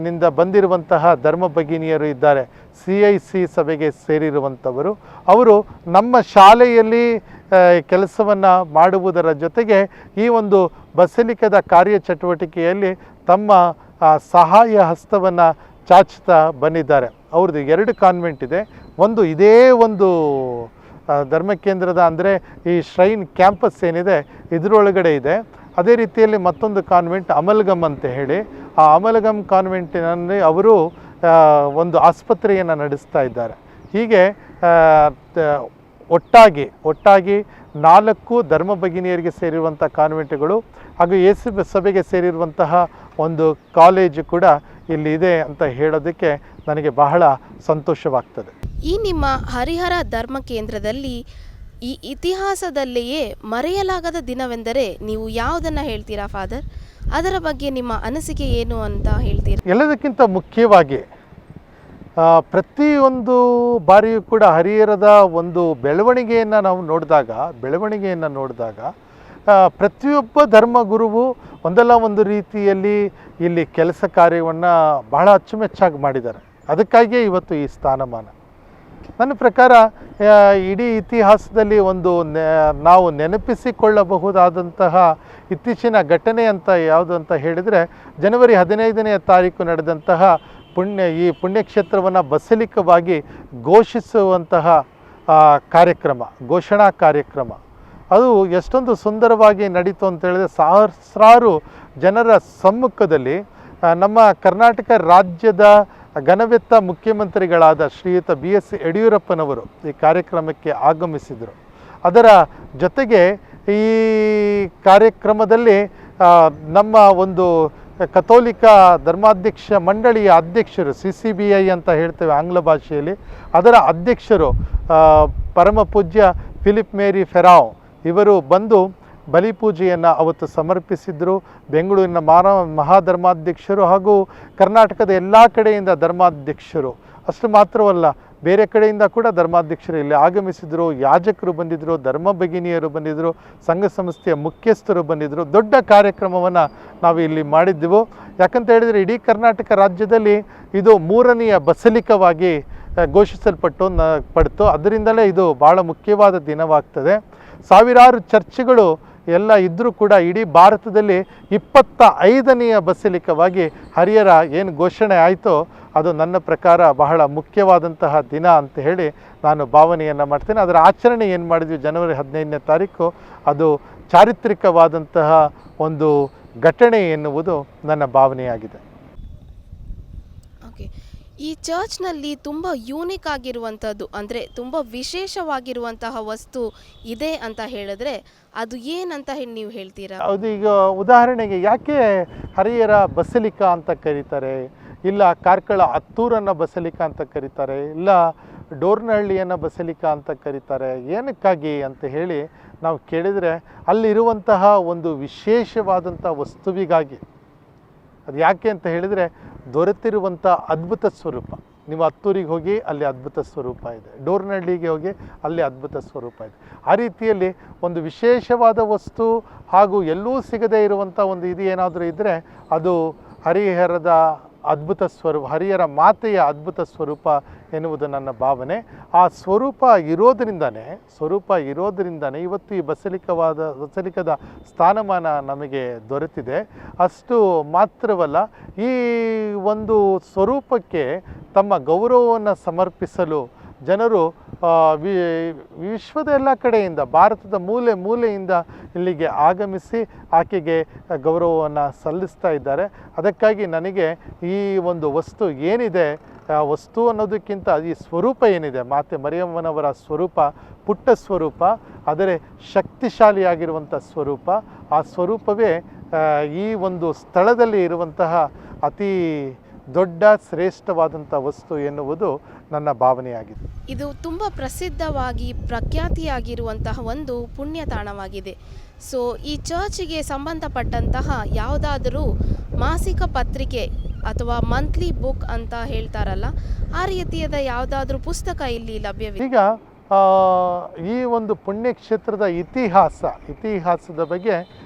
ನಿಂದ ಬಂದಿರುವಂತಹ ಧರ್ಮ ಭಗಿನಿಯರು ಇದ್ದಾರೆ, CIC ಸಭೆಗೆ ಸೇರಿರುವಂಥವರು. ಅವರು ನಮ್ಮ ಶಾಲೆಯಲ್ಲಿ ಕೆಲಸವನ್ನು ಮಾಡುವುದರ ಜೊತೆಗೆ ಈ ಒಂದು ಬಸಲಿಕದ ಕಾರ್ಯಚಟುವಟಿಕೆಯಲ್ಲಿ ತಮ್ಮ ಸಹಾಯ ಹಸ್ತವನ್ನು ಚಾಚ್ತಾ ಬಂದಿದ್ದಾರೆ. ಅವ್ರದ್ದು 2 ಕಾನ್ವೆಂಟ್ ಇದೆ. ಒಂದು ಇದೇ ಒಂದು ಧರ್ಮಕೇಂದ್ರದ ಅಂದರೆ ಈ ಶ್ರೈನ್ ಕ್ಯಾಂಪಸ್ ಏನಿದೆ ಇದರೊಳಗಡೆ ಇದೆ. ಅದೇ ರೀತಿಯಲ್ಲಿ ಮತ್ತೊಂದು ಕಾನ್ವೆಂಟ್ ಅಮಲ್ಗಮ್ ಅಂತ ಹೇಳಿ, ಆ ಅಮಲ್ಗಮ್ ಕಾನ್ವೆಂಟಿನಲ್ಲಿ ಅವರು ಒಂದು ಆಸ್ಪತ್ರೆಯನ್ನು ನಡೆಸ್ತಾ ಇದ್ದಾರೆ. ಹೀಗೆ ಒಟ್ಟಾಗಿ 4 ಧರ್ಮ ಭಗಿನಿಯರಿಗೆ ಸೇರಿರುವಂಥ ಕಾನ್ವೆಂಟ್ಗಳು ಹಾಗೂ ಯೇಸು ಸಭೆಗೆ ಸೇರಿರುವಂತಹ ಒಂದು ಕಾಲೇಜು ಕೂಡ ಇಲ್ಲಿ ಇದೆ ಅಂತ ಹೇಳೋದಕ್ಕೆ ನನಗೆ ಬಹಳ ಸಂತೋಷವಾಗ್ತದೆ. ಈ ನಿಮ್ಮ ಹರಿಹರ ಧರ್ಮ ಕೇಂದ್ರದಲ್ಲಿ ಈ ಇತಿಹಾಸದಲ್ಲಿಯೇ ಮರೆಯಲಾಗದ ದಿನವೆಂದರೆ ನೀವು ಯಾವುದನ್ನು ಹೇಳ್ತೀರಾ ಫಾದರ್? ಅದರ ಬಗ್ಗೆ ನಿಮ್ಮ ಅನಿಸಿಕೆ ಏನು ಅಂತ ಹೇಳ್ತೀರಾ? ಎಲ್ಲದಕ್ಕಿಂತ ಮುಖ್ಯವಾಗಿ ಪ್ರತಿಯೊಂದು ಬಾರಿಯೂ ಕೂಡ ಹರಿಹರದ ಒಂದು ಬೆಳವಣಿಗೆಯನ್ನು ನಾವು ನೋಡಿದಾಗ ಪ್ರತಿಯೊಬ್ಬ ಧರ್ಮಗುರುವು ಒಂದಲ್ಲ ಒಂದು ರೀತಿಯಲ್ಲಿ ಇಲ್ಲಿ ಕೆಲಸ ಕಾರ್ಯವನ್ನು ಬಹಳ ಅಚ್ಚುಮೆಚ್ಚಾಗಿ ಮಾಡಿದ್ದಾರೆ. ಅದಕ್ಕಾಗಿಯೇ ಇವತ್ತು ಈ ಸ್ಥಾನಮಾನ. ನನ್ನ ಪ್ರಕಾರ ಇಡೀ ಇತಿಹಾಸದಲ್ಲಿ ಒಂದು ನಾವು ನೆನಪಿಸಿಕೊಳ್ಳಬಹುದಾದಂತಹ ಇತ್ತೀಚಿನ ಘಟನೆ ಅಂತ ಯಾವುದು ಅಂತ ಹೇಳಿದರೆ, ಜನವರಿ 15ನೇ ತಾರೀಕು ನಡೆದಂತಹ ಈ ಪುಣ್ಯಕ್ಷೇತ್ರವನ್ನು ಬಸಲಿಕವಾಗಿ ಘೋಷಿಸುವಂತಹ ಘೋಷಣಾ ಕಾರ್ಯಕ್ರಮ ಅದು ಎಷ್ಟೊಂದು ಸುಂದರವಾಗಿ ನಡೀತು ಅಂತ ಹೇಳಿದ್ರೆ, ಸಹಸ್ರಾರು ಜನರ ಸಮ್ಮುಖದಲ್ಲಿ ನಮ್ಮ ಕರ್ನಾಟಕ ರಾಜ್ಯದ ಘನವೆತ್ತ ಮುಖ್ಯಮಂತ್ರಿಗಳಾದ ಶ್ರೀಯುತ BS ಯಡಿಯೂರಪ್ಪನವರು ಈ ಕಾರ್ಯಕ್ರಮಕ್ಕೆ ಆಗಮಿಸಿದರು. ಅದರ ಜೊತೆಗೆ ಈ ಕಾರ್ಯಕ್ರಮದಲ್ಲಿ ನಮ್ಮ ಒಂದು ಕಥೋಲಿಕ ಧರ್ಮಾಧ್ಯಕ್ಷ ಮಂಡಳಿಯ ಅಧ್ಯಕ್ಷರು, CCBI ಅಂತ ಹೇಳ್ತೇವೆ ಆಂಗ್ಲ ಭಾಷೆಯಲ್ಲಿ, ಅದರ ಅಧ್ಯಕ್ಷರು ಪರಮ ಪೂಜ್ಯ ಫಿಲಿಪ್ ಮೇರಿ ಫೆರಾವ್ ಇವರು ಬಂದು ಬಲಿಪೂಜೆಯನ್ನು ಅವತ್ತು ಸಮರ್ಪಿಸಿದರು. ಬೆಂಗಳೂರಿನ ಮಹಾಧರ್ಮಾಧ್ಯಕ್ಷರು ಹಾಗೂ ಕರ್ನಾಟಕದ ಎಲ್ಲ ಕಡೆಯಿಂದ ಧರ್ಮಾಧ್ಯಕ್ಷರು, ಅಷ್ಟು ಮಾತ್ರವಲ್ಲ ಬೇರೆ ಕಡೆಯಿಂದ ಕೂಡ ಧರ್ಮಾಧ್ಯಕ್ಷರು ಇಲ್ಲಿ ಆಗಮಿಸಿದರು, ಯಾಜಕರು ಬಂದಿದ್ದರು, ಧರ್ಮ ಭಗಿನಿಯರು ಬಂದಿದ್ದರು, ಸಂಘ ಸಂಸ್ಥೆಯ ಮುಖ್ಯಸ್ಥರು ಬಂದಿದ್ದರು. ದೊಡ್ಡ ಕಾರ್ಯಕ್ರಮವನ್ನು ನಾವು ಇಲ್ಲಿ ಮಾಡಿದ್ದೆವು. ಯಾಕಂತ ಹೇಳಿದರೆ ಇಡೀ ಕರ್ನಾಟಕ ರಾಜ್ಯದಲ್ಲಿ ಇದು 3ನೆಯ ಬಸಲಿಕವಾಗಿ ಪಡ್ತು. ಅದರಿಂದಲೇ ಇದು ಭಾಳ ಮುಖ್ಯವಾದ ದಿನವಾಗ್ತದೆ. ಸಾವಿರಾರು ಚರ್ಚ್ಗಳು ಎಲ್ಲ ಇದ್ದರೂ ಕೂಡ ಇಡೀ ಭಾರತದಲ್ಲಿ 25ನೆಯ ಬಸಲಿಕವಾಗಿ ಹರಿಹರ ಏನು ಘೋಷಣೆ ಆಯಿತೋ ಅದು ನನ್ನ ಪ್ರಕಾರ ಬಹಳ ಮುಖ್ಯವಾದಂತಹ ದಿನ ಅಂತ ಹೇಳಿ ನಾನು ಭಾವನೆಯನ್ನು ಮಾಡ್ತೇನೆ. ಅದರ ಆಚರಣೆ ಏನು ಮಾಡಿದ್ವಿ ಜನವರಿ 15ನೇ ತಾರೀಕು, ಅದು ಚಾರಿತ್ರಿಕವಾದಂತಹ ಒಂದು ಘಟನೆ ಎನ್ನುವುದು ನನ್ನ ಭಾವನೆಯಾಗಿದೆ. ಓಕೆ, ಈ ಚರ್ಚ್ನಲ್ಲಿ ತುಂಬ ಯೂನಿಕ್ ಆಗಿರುವಂಥದ್ದು ಅಂದರೆ ತುಂಬ ವಿಶೇಷವಾಗಿರುವಂತಹ ವಸ್ತು ಇದೆ ಅಂತ ಹೇಳಿದ್ರೆ ಅದು ಏನಂತ ಹೇಳಿ ನೀವು ಹೇಳ್ತೀರಾ? ಅದು ಈಗ ಉದಾಹರಣೆಗೆ ಯಾಕೆ ಹರಿಹರ ಬಸಲಿಕಾ ಅಂತ ಕರೀತಾರೆ, ಇಲ್ಲ ಕಾರ್ಕಳ ಹತ್ತೂರನ್ನು ಬಸಲಿಕಾ ಅಂತ ಕರೀತಾರೆ, ಇಲ್ಲ ಡೋರ್ನಹಳ್ಳಿಯನ್ನು ಬಸಲಿಕಾ ಅಂತ ಕರೀತಾರೆ, ಏನಕ್ಕಾಗಿ ಅಂತ ಹೇಳಿ ನಾವು ಕೇಳಿದರೆ ಅಲ್ಲಿರುವಂತಹ ಒಂದು ವಿಶೇಷವಾದಂಥ ವಸ್ತುವಿಗಾಗಿ. ಅದು ಯಾಕೆ ಅಂತ ಹೇಳಿದರೆ ದೊರೆತಿರುವಂಥ ಅದ್ಭುತ ಸ್ವರೂಪ. ನೀವು ಹತ್ತೂರಿಗೆ ಹೋಗಿ ಅಲ್ಲಿ ಅದ್ಭುತ ಸ್ವರೂಪ ಇದೆ, ಡೋರ್ನಹಳ್ಳಿಗೆ ಹೋಗಿ ಅಲ್ಲಿ ಅದ್ಭುತ ಸ್ವರೂಪ ಇದೆ. ಆ ರೀತಿಯಲ್ಲಿ ಒಂದು ವಿಶೇಷವಾದ ವಸ್ತು ಹಾಗೂ ಎಲ್ಲೂ ಸಿಗದೇ ಇರುವಂಥ ಒಂದು ಇದು ಏನಾದರೂ ಇದ್ದರೆ ಅದು ಹರಿಹರದ ಅದ್ಭುತ ಸ್ವರೂಪ, ಹರಿಹರ ಮಾತೆಯ ಅದ್ಭುತ ಸ್ವರೂಪ ಎನ್ನುವುದು ನನ್ನ ಭಾವನೆ. ಆ ಸ್ವರೂಪ ಇರೋದರಿಂದನೇ ಇವತ್ತು ಈ ಬಸಲಿಕದ ಸ್ಥಾನಮಾನ ನಮಗೆ ದೊರೆತಿದೆ. ಅಷ್ಟು ಮಾತ್ರವಲ್ಲ, ಈ ಒಂದು ಸ್ವರೂಪಕ್ಕೆ ತಮ್ಮ ಗೌರವವನ್ನು ಸಮರ್ಪಿಸಲು ಜನರು ವಿಶ್ವದ ಎಲ್ಲ ಕಡೆಯಿಂದ, ಭಾರತದ ಮೂಲೆಯಿಂದ ಇಲ್ಲಿಗೆ ಆಗಮಿಸಿ ಆಕೆಗೆ ಗೌರವವನ್ನು ಸಲ್ಲಿಸ್ತಾ ಇದ್ದಾರೆ. ಅದಕ್ಕಾಗಿ ನನಗೆ ಈ ಒಂದು ವಸ್ತು ಏನಿದೆ, ವಸ್ತು ಅನ್ನೋದಕ್ಕಿಂತ ಈ ಸ್ವರೂಪ ಏನಿದೆ, ಮಾತೆ ಮರಿಯಮ್ಮನವರ ಸ್ವರೂಪ ಪುಟ್ಟ ಸ್ವರೂಪ, ಆದರೆ ಶಕ್ತಿಶಾಲಿಯಾಗಿರುವಂಥ ಸ್ವರೂಪ. ಆ ಸ್ವರೂಪವೇ ಈ ಒಂದು ಸ್ಥಳದಲ್ಲಿ ಇರುವಂತಹ ಅತಿ ದೊಡ್ಡ ಶ್ರೇಷ್ಠವಾದಂಥ ವಸ್ತು ಎನ್ನುವುದು ನನ್ನ ಭಾವನೆಯಾಗಿದೆ. ಇದು ತುಂಬ ಪ್ರಸಿದ್ಧವಾಗಿ ಪ್ರಖ್ಯಾತಿಯಾಗಿರುವಂತಹ ಒಂದು ಪುಣ್ಯ ತಾಣವಾಗಿದೆ. ಸೊ ಈ ಚರ್ಚಿಗೆ ಸಂಬಂಧಪಟ್ಟಂತಹ ಯಾವುದಾದರೂ ಮಾಸಿಕ ಪತ್ರಿಕೆ ಅಥವಾ ಮಂತ್ಲಿ ಬುಕ್ ಅಂತ ಹೇಳ್ತಾರಲ್ಲ, ಆ ರೀತಿಯಾದ ಯಾವುದಾದ್ರೂ ಪುಸ್ತಕ ಇಲ್ಲಿ ಲಭ್ಯವಿದೆ? ಈಗ ಈ ಒಂದು ಪುಣ್ಯಕ್ಷೇತ್ರದ ಇತಿಹಾಸದ ಬಗ್ಗೆ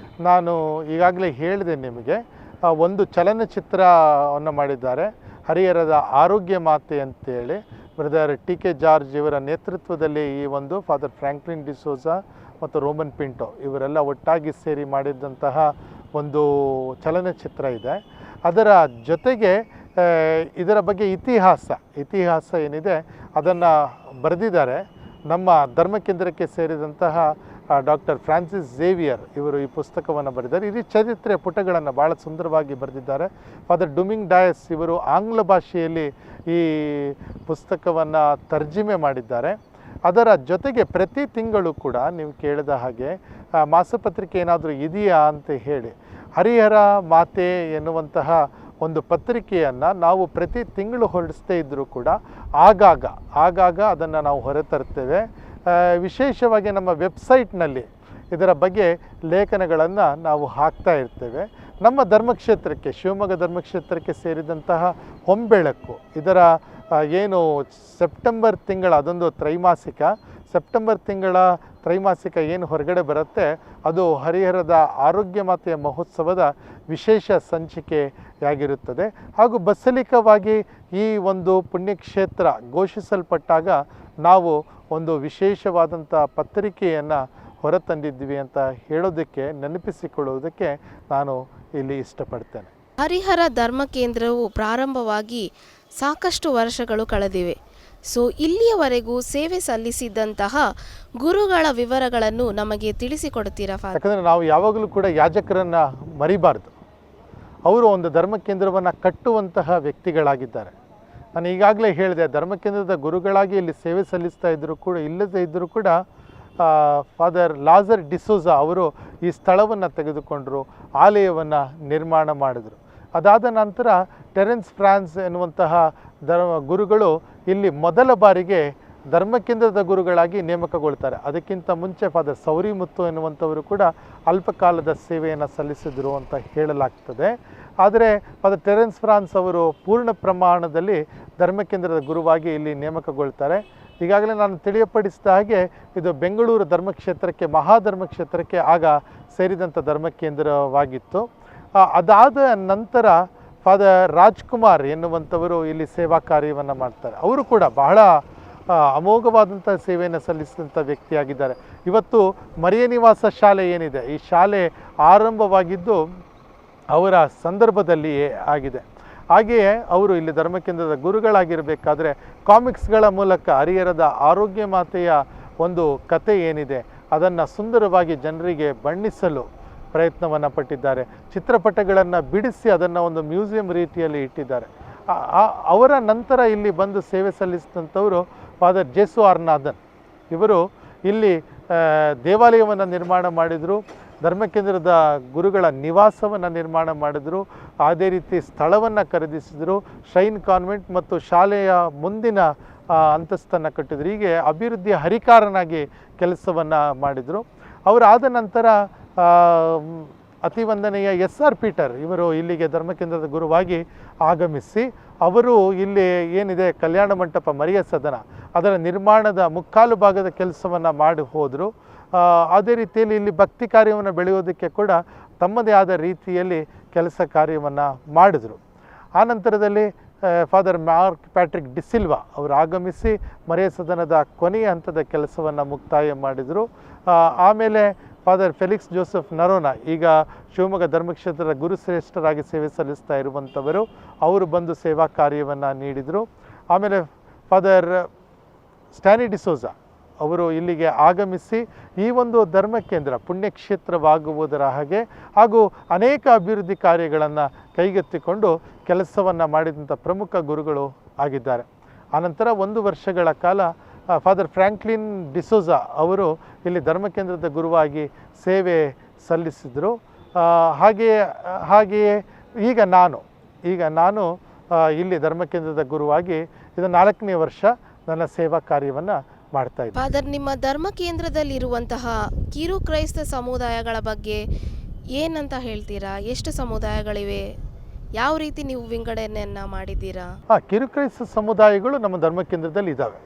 ನಾನು ಈಗಾಗಲೇ ಹೇಳಿದೆ ನಿಮಗೆ. ಒಂದು ಚಲನಚಿತ್ರವನ್ನು ಮಾಡಿದ್ದಾರೆ, ಹರಿಹರದ ಆರೋಗ್ಯ ಮಾತೆ ಅಂತೇಳಿ. Brother TK. ಜಾರ್ಜ್ ಇವರ ನೇತೃತ್ವದಲ್ಲಿ ಈ ಒಂದು ಫಾದರ್ ಫ್ರಾಂಕ್ಲಿನ್ ಡಿಸೋಜಾ ಮತ್ತು ರೋಮನ್ ಪಿಂಟೋ ಇವರೆಲ್ಲ ಒಟ್ಟಾಗಿ ಸೇರಿ ಮಾಡಿದಂತಹ ಒಂದು ಚಲನಚಿತ್ರ ಇದೆ. ಅದರ ಜೊತೆಗೆ ಇದರ ಬಗ್ಗೆ ಇತಿಹಾಸ ಏನಿದೆ ಅದನ್ನು ಬರೆದಿದ್ದಾರೆ ನಮ್ಮ ಧರ್ಮಕೇಂದ್ರಕ್ಕೆ ಸೇರಿದಂತಹ ಡಾಕ್ಟರ್ ಫ್ರಾನ್ಸಿಸ್ ಝೇವಿಯರ್ ಇವರು ಈ ಪುಸ್ತಕವನ್ನು ಬರೆದಿದ್ದಾರೆ. ಇಡೀ ಚರಿತ್ರೆ ಪುಟಗಳನ್ನು ಭಾಳ ಸುಂದರವಾಗಿ ಬರೆದಿದ್ದಾರೆ. ಫಾದರ್ ಡುಮಿಂಗ್ ಡಯಸ್ ಇವರು ಆಂಗ್ಲ ಭಾಷೆಯಲ್ಲಿ ಈ ಪುಸ್ತಕವನ್ನು ತರ್ಜಿಮೆ ಮಾಡಿದ್ದಾರೆ. ಅದರ ಜೊತೆಗೆ ಪ್ರತಿ ತಿಂಗಳು ಕೂಡ ನೀವು ಕೇಳಿದ ಹಾಗೆ ಮಾಸಪತ್ರಿಕೆ ಏನಾದರೂ ಇದೆಯಾ ಅಂತ ಹೇಳಿ ಹರಿಹರ ಮಾತೆ ಎನ್ನುವಂತಹ ಒಂದು ಪತ್ರಿಕೆಯನ್ನು ನಾವು ಪ್ರತಿ ತಿಂಗಳು ಹೊರಡಿಸದೇ ಇದ್ದರೂ ಕೂಡ ಆಗಾಗ ಅದನ್ನು ನಾವು ಹೊರತರ್ತೇವೆ. ವಿಶೇಷವಾಗಿ ನಮ್ಮ ವೆಬ್ಸೈಟ್ನಲ್ಲಿ ಇದರ ಬಗ್ಗೆ ಲೇಖನಗಳನ್ನು ನಾವು ಹಾಕ್ತಾ ಇರ್ತೇವೆ. ನಮ್ಮ ಧರ್ಮಕ್ಷೇತ್ರಕ್ಕೆ, ಶಿವಮೊಗ್ಗ ಧರ್ಮಕ್ಷೇತ್ರಕ್ಕೆ ಸೇರಿದಂತಹ ಹೊಂಬೆಳಕು, ಇದರ ಏನು ಸೆಪ್ಟೆಂಬರ್ ತಿಂಗಳ ಅದೊಂದು ಸೆಪ್ಟೆಂಬರ್ ತಿಂಗಳ ತ್ರೈಮಾಸಿಕ ಏನು ಹೊರಗಡೆ ಬರುತ್ತೆ ಅದು ಹರಿಹರದ ಆರೋಗ್ಯ ಮಾತೆಯ ಮಹೋತ್ಸವದ ವಿಶೇಷ ಸಂಚಿಕೆಯಾಗಿರುತ್ತದೆ. ಹಾಗೂ ಬಸಲಿಕವಾಗಿ ಈ ಒಂದು ಪುಣ್ಯಕ್ಷೇತ್ರ ಘೋಷಿಸಲ್ಪಟ್ಟಾಗ ನಾವು ಒಂದು ವಿಶೇಷವಾದಂಥ ಪತ್ರಿಕೆಯನ್ನು ಹೊರತಂದಿದ್ವಿ ಅಂತ ಹೇಳೋದಕ್ಕೆ, ನೆನಪಿಸಿಕೊಳ್ಳುವುದಕ್ಕೆ ನಾನು ಇಲ್ಲಿ ಇಷ್ಟಪಡ್ತೇನೆ. ಹರಿಹರ ಧರ್ಮ ಕೇಂದ್ರವು ಪ್ರಾರಂಭವಾಗಿ ಸಾಕಷ್ಟು ವರ್ಷಗಳು ಕಳೆದಿವೆ. ಸೊ ಇಲ್ಲಿಯವರೆಗೂ ಸೇವೆ ಸಲ್ಲಿಸಿದಂತಹ ಗುರುಗಳ ವಿವರಗಳನ್ನು ನಮಗೆ ತಿಳಿಸಿಕೊಡ್ತೀರಾ? ಯಾಕಂದರೆ ನಾವು ಯಾವಾಗಲೂ ಕೂಡ ಯಾಜಕರನ್ನು ಮರಿಬಾರ್ದು. ಅವರು ಒಂದು ಧರ್ಮ ಕೇಂದ್ರವನ್ನು ಕಟ್ಟುವಂತಹ ವ್ಯಕ್ತಿಗಳಾಗಿದ್ದಾರೆ. ನಾನು ಈಗಾಗಲೇ ಹೇಳಿದೆ, ಧರ್ಮಕೇಂದ್ರದ ಗುರುಗಳಾಗಿ ಇಲ್ಲಿ ಸೇವೆ ಸಲ್ಲಿಸ್ತಾ ಇಲ್ಲದೇ ಇದ್ದರೂ ಕೂಡ ಫಾದರ್ ಲಾಜರ್ ಡಿಸೋಜಾ ಅವರು ಈ ಸ್ಥಳವನ್ನು ತೆಗೆದುಕೊಂಡರು, ಆಲಯವನ್ನು ನಿರ್ಮಾಣ ಮಾಡಿದರು. ಅದಾದ ನಂತರ ಟೆರೆನ್ಸ್ ಫ್ರಾನ್ಸ್ ಎನ್ನುವಂತಹ ಗುರುಗಳು ಇಲ್ಲಿ ಮೊದಲ ಬಾರಿಗೆ ಧರ್ಮಕೇಂದ್ರದ ಗುರುಗಳಾಗಿ ನೇಮಕಗೊಳ್ತಾರೆ. ಅದಕ್ಕಿಂತ ಮುಂಚೆ ಫಾದರ್ ಸೌರಿಮುತ್ತು ಎನ್ನುವಂಥವರು ಕೂಡ ಅಲ್ಪಕಾಲದ ಸೇವೆಯನ್ನು ಸಲ್ಲಿಸಿದರು ಅಂತ ಹೇಳಲಾಗ್ತದೆ. ಆದರೆ ಫಾದರ್ ಟೆರೆನ್ಸ್ ಫ್ರಾನ್ಸ್ ಅವರು ಪೂರ್ಣ ಪ್ರಮಾಣದಲ್ಲಿ ಧರ್ಮಕೇಂದ್ರದ ಗುರುವಾಗಿ ಇಲ್ಲಿ ನೇಮಕಗೊಳ್ತಾರೆ. ಈಗಾಗಲೇ ನಾನು ತಿಳಿಯಪಡಿಸಿದ ಹಾಗೆ ಇದು ಬೆಂಗಳೂರು ಧರ್ಮಕ್ಷೇತ್ರಕ್ಕೆ ಮಹಾಧರ್ಮಕ್ಷೇತ್ರಕ್ಕೆ ಆಗ ಸೇರಿದಂಥ ಧರ್ಮಕೇಂದ್ರವಾಗಿತ್ತು. ಅದಾದ ನಂತರ ಫಾದರ್ ರಾಜ್ಕುಮಾರ್ ಎನ್ನುವಂಥವರು ಇಲ್ಲಿ ಸೇವಾ ಕಾರ್ಯವನ್ನು ಮಾಡ್ತಾರೆ. ಅವರು ಕೂಡ ಬಹಳ ಅಮೋಘವಾದಂಥ ಸೇವೆಯನ್ನು ಸಲ್ಲಿಸಿದಂಥ ವ್ಯಕ್ತಿಯಾಗಿದ್ದಾರೆ. ಇವತ್ತು ಮರಿಯ ನಿವಾಸ ಶಾಲೆ ಏನಿದೆ, ಈ ಶಾಲೆ ಆರಂಭವಾಗಿದ್ದು ಅವರ ಸಂದರ್ಭದಲ್ಲಿಯೇ ಆಗಿದೆ. ಹಾಗೆಯೇ ಅವರು ಇಲ್ಲಿ ಧರ್ಮಕೇಂದ್ರದ ಗುರುಗಳಾಗಿರಬೇಕಾದ್ರೆ ಕಾಮಿಕ್ಸ್ಗಳ ಮೂಲಕ ಹರಿಹರದ ಆರೋಗ್ಯ ಮಾತೆಯ ಒಂದು ಕತೆ ಏನಿದೆ ಅದನ್ನು ಸುಂದರವಾಗಿ ಜನರಿಗೆ ಬಣ್ಣಿಸಲು ಪ್ರಯತ್ನವನ್ನು ಪಟ್ಟಿದ್ದಾರೆ. ಚಿತ್ರಪಟಗಳನ್ನು ಬಿಡಿಸಿ ಅದನ್ನು ಒಂದು ಮ್ಯೂಸಿಯಂ ರೀತಿಯಲ್ಲಿ ಇಟ್ಟಿದ್ದಾರೆ. ಅವರ ನಂತರ ಇಲ್ಲಿ ಬಂದು ಸೇವೆ ಸಲ್ಲಿಸಿದಂಥವರು ಫಾದರ್ ಜೇಸು ಆರ್ನಾದನ್. ಇವರು ಇಲ್ಲಿ ದೇವಾಲಯವನ್ನು ನಿರ್ಮಾಣ ಮಾಡಿದರು, ಧರ್ಮಕೇಂದ್ರದ ಗುರುಗಳ ನಿವಾಸವನ್ನು ನಿರ್ಮಾಣ ಮಾಡಿದರು, ಅದೇ ರೀತಿ ಸ್ಥಳವನ್ನು ಖರೀದಿಸಿದರು, ಶೈನ್ ಕಾನ್ವೆಂಟ್ ಮತ್ತು ಶಾಲೆಯ ಮುಂದಿನ ಅಂತಸ್ತನ್ನು ಕಟ್ಟಿದರು. ಹೀಗೆ ಅಭಿವೃದ್ಧಿಯ ಹರಿಕಾರನಾಗಿ ಕೆಲಸವನ್ನು ಮಾಡಿದರು. ಅವರಾದ ನಂತರ ಅತಿವಂದನೆಯ SR ಪೀಟರ್ ಇವರು ಇಲ್ಲಿಗೆ ಧರ್ಮಕೇಂದ್ರದ ಗುರುವಾಗಿ ಆಗಮಿಸಿ ಅವರು ಇಲ್ಲಿ ಏನಿದೆ ಕಲ್ಯಾಣ ಮಂಟಪ ಮರಿಯ ಸದನ ಅದರ ನಿರ್ಮಾಣದ ಮುಕ್ಕಾಲು ಭಾಗದ ಕೆಲಸವನ್ನು ಮಾಡಿ ಹೋದರು. ಅದೇ ರೀತಿಯಲ್ಲಿ ಇಲ್ಲಿ ಭಕ್ತಿ ಕಾರ್ಯವನ್ನು ಬೆಳೆಯೋದಕ್ಕೆ ಕೂಡ ತಮ್ಮದೇ ಆದ ರೀತಿಯಲ್ಲಿ ಕೆಲಸ ಕಾರ್ಯವನ್ನು ಮಾಡಿದರು. ಆನಂತರದಲ್ಲಿ ಫಾದರ್ ಮಾರ್ಕ್ ಪ್ಯಾಟ್ರಿಕ್ ಡಿಸಿಲ್ವಾ ಅವರು ಆಗಮಿಸಿ ಮರಿಯ ಸದನದ ಕೊನೆಯ ಹಂತದ ಕೆಲಸವನ್ನು ಮುಕ್ತಾಯ ಮಾಡಿದರು. ಆಮೇಲೆ ಫಾದರ್ ಫೆಲಿಕ್ಸ್ ಜೋಸೆಫ್ ನರೋನಾ ಈಗ ಶಿವಮೊಗ್ಗ ಧರ್ಮಕ್ಷೇತ್ರದ ಗುರುಶ್ರೇಷ್ಠರಾಗಿ ಸೇವೆ ಸಲ್ಲಿಸ್ತಾ ಇರುವಂಥವರು, ಅವರು ಬಂದು ಸೇವಾ ಕಾರ್ಯವನ್ನು ನೀಡಿದರು. ಆಮೇಲೆ ಫಾದರ್ ಸ್ಟ್ಯಾನಿ ಡಿಸೋಜಾ ಅವರು ಇಲ್ಲಿಗೆ ಆಗಮಿಸಿ ಈ ಒಂದು ಧರ್ಮಕೇಂದ್ರ ಪುಣ್ಯಕ್ಷೇತ್ರವಾಗುವುದರ ಹಾಗೆ ಹಾಗೂ ಅನೇಕ ಅಭಿವೃದ್ಧಿ ಕಾರ್ಯಗಳನ್ನು ಕೈಗೆತ್ತಿಕೊಂಡು ಕೆಲಸವನ್ನು ಮಾಡಿದಂಥ ಪ್ರಮುಖ ಗುರುಗಳು ಆಗಿದ್ದಾರೆ. ಆನಂತರ 1 ವರ್ಷಗಳ ಕಾಲ ಫಾದರ್ ಫ್ರ್ಯಾಂಕ್ಲಿನ್ ಡಿಸೋಜಾ ಅವರು ಇಲ್ಲಿ ಧರ್ಮಕೇಂದ್ರದ ಗುರುವಾಗಿ ಸೇವೆ ಸಲ್ಲಿಸಿದರು. ಹಾಗೆಯೇ ಈಗ ನಾನು ಇಲ್ಲಿ ಧರ್ಮಕೇಂದ್ರದ ಗುರುವಾಗಿ ಇದು 4ನೇ ವರ್ಷ ನನ್ನ ಸೇವಾ ಕಾರ್ಯವನ್ನು ಮಾಡ್ತಾ ಇದ್ದೀನಿ. ಫಾದರ್, ನಿಮ್ಮ ಧರ್ಮಕೇಂದ್ರದಲ್ಲಿರುವಂತಹ ಕಿರು ಕ್ರೈಸ್ತ ಸಮುದಾಯಗಳ ಬಗ್ಗೆ ಏನಂತ ಹೇಳ್ತೀರಾ? ಎಷ್ಟು ಸಮುದಾಯಗಳಿವೆ? ಯಾವ ರೀತಿ ನೀವು ವಿಂಗಡಣೆಯನ್ನು ಮಾಡಿದ್ದೀರಾ? ಕಿರುಕ್ರೈಸ್ತ ಸಮುದಾಯಗಳು ನಮ್ಮ ಧರ್ಮಕೇಂದ್ರದಲ್ಲಿ ಇದ್ದಾವೆ.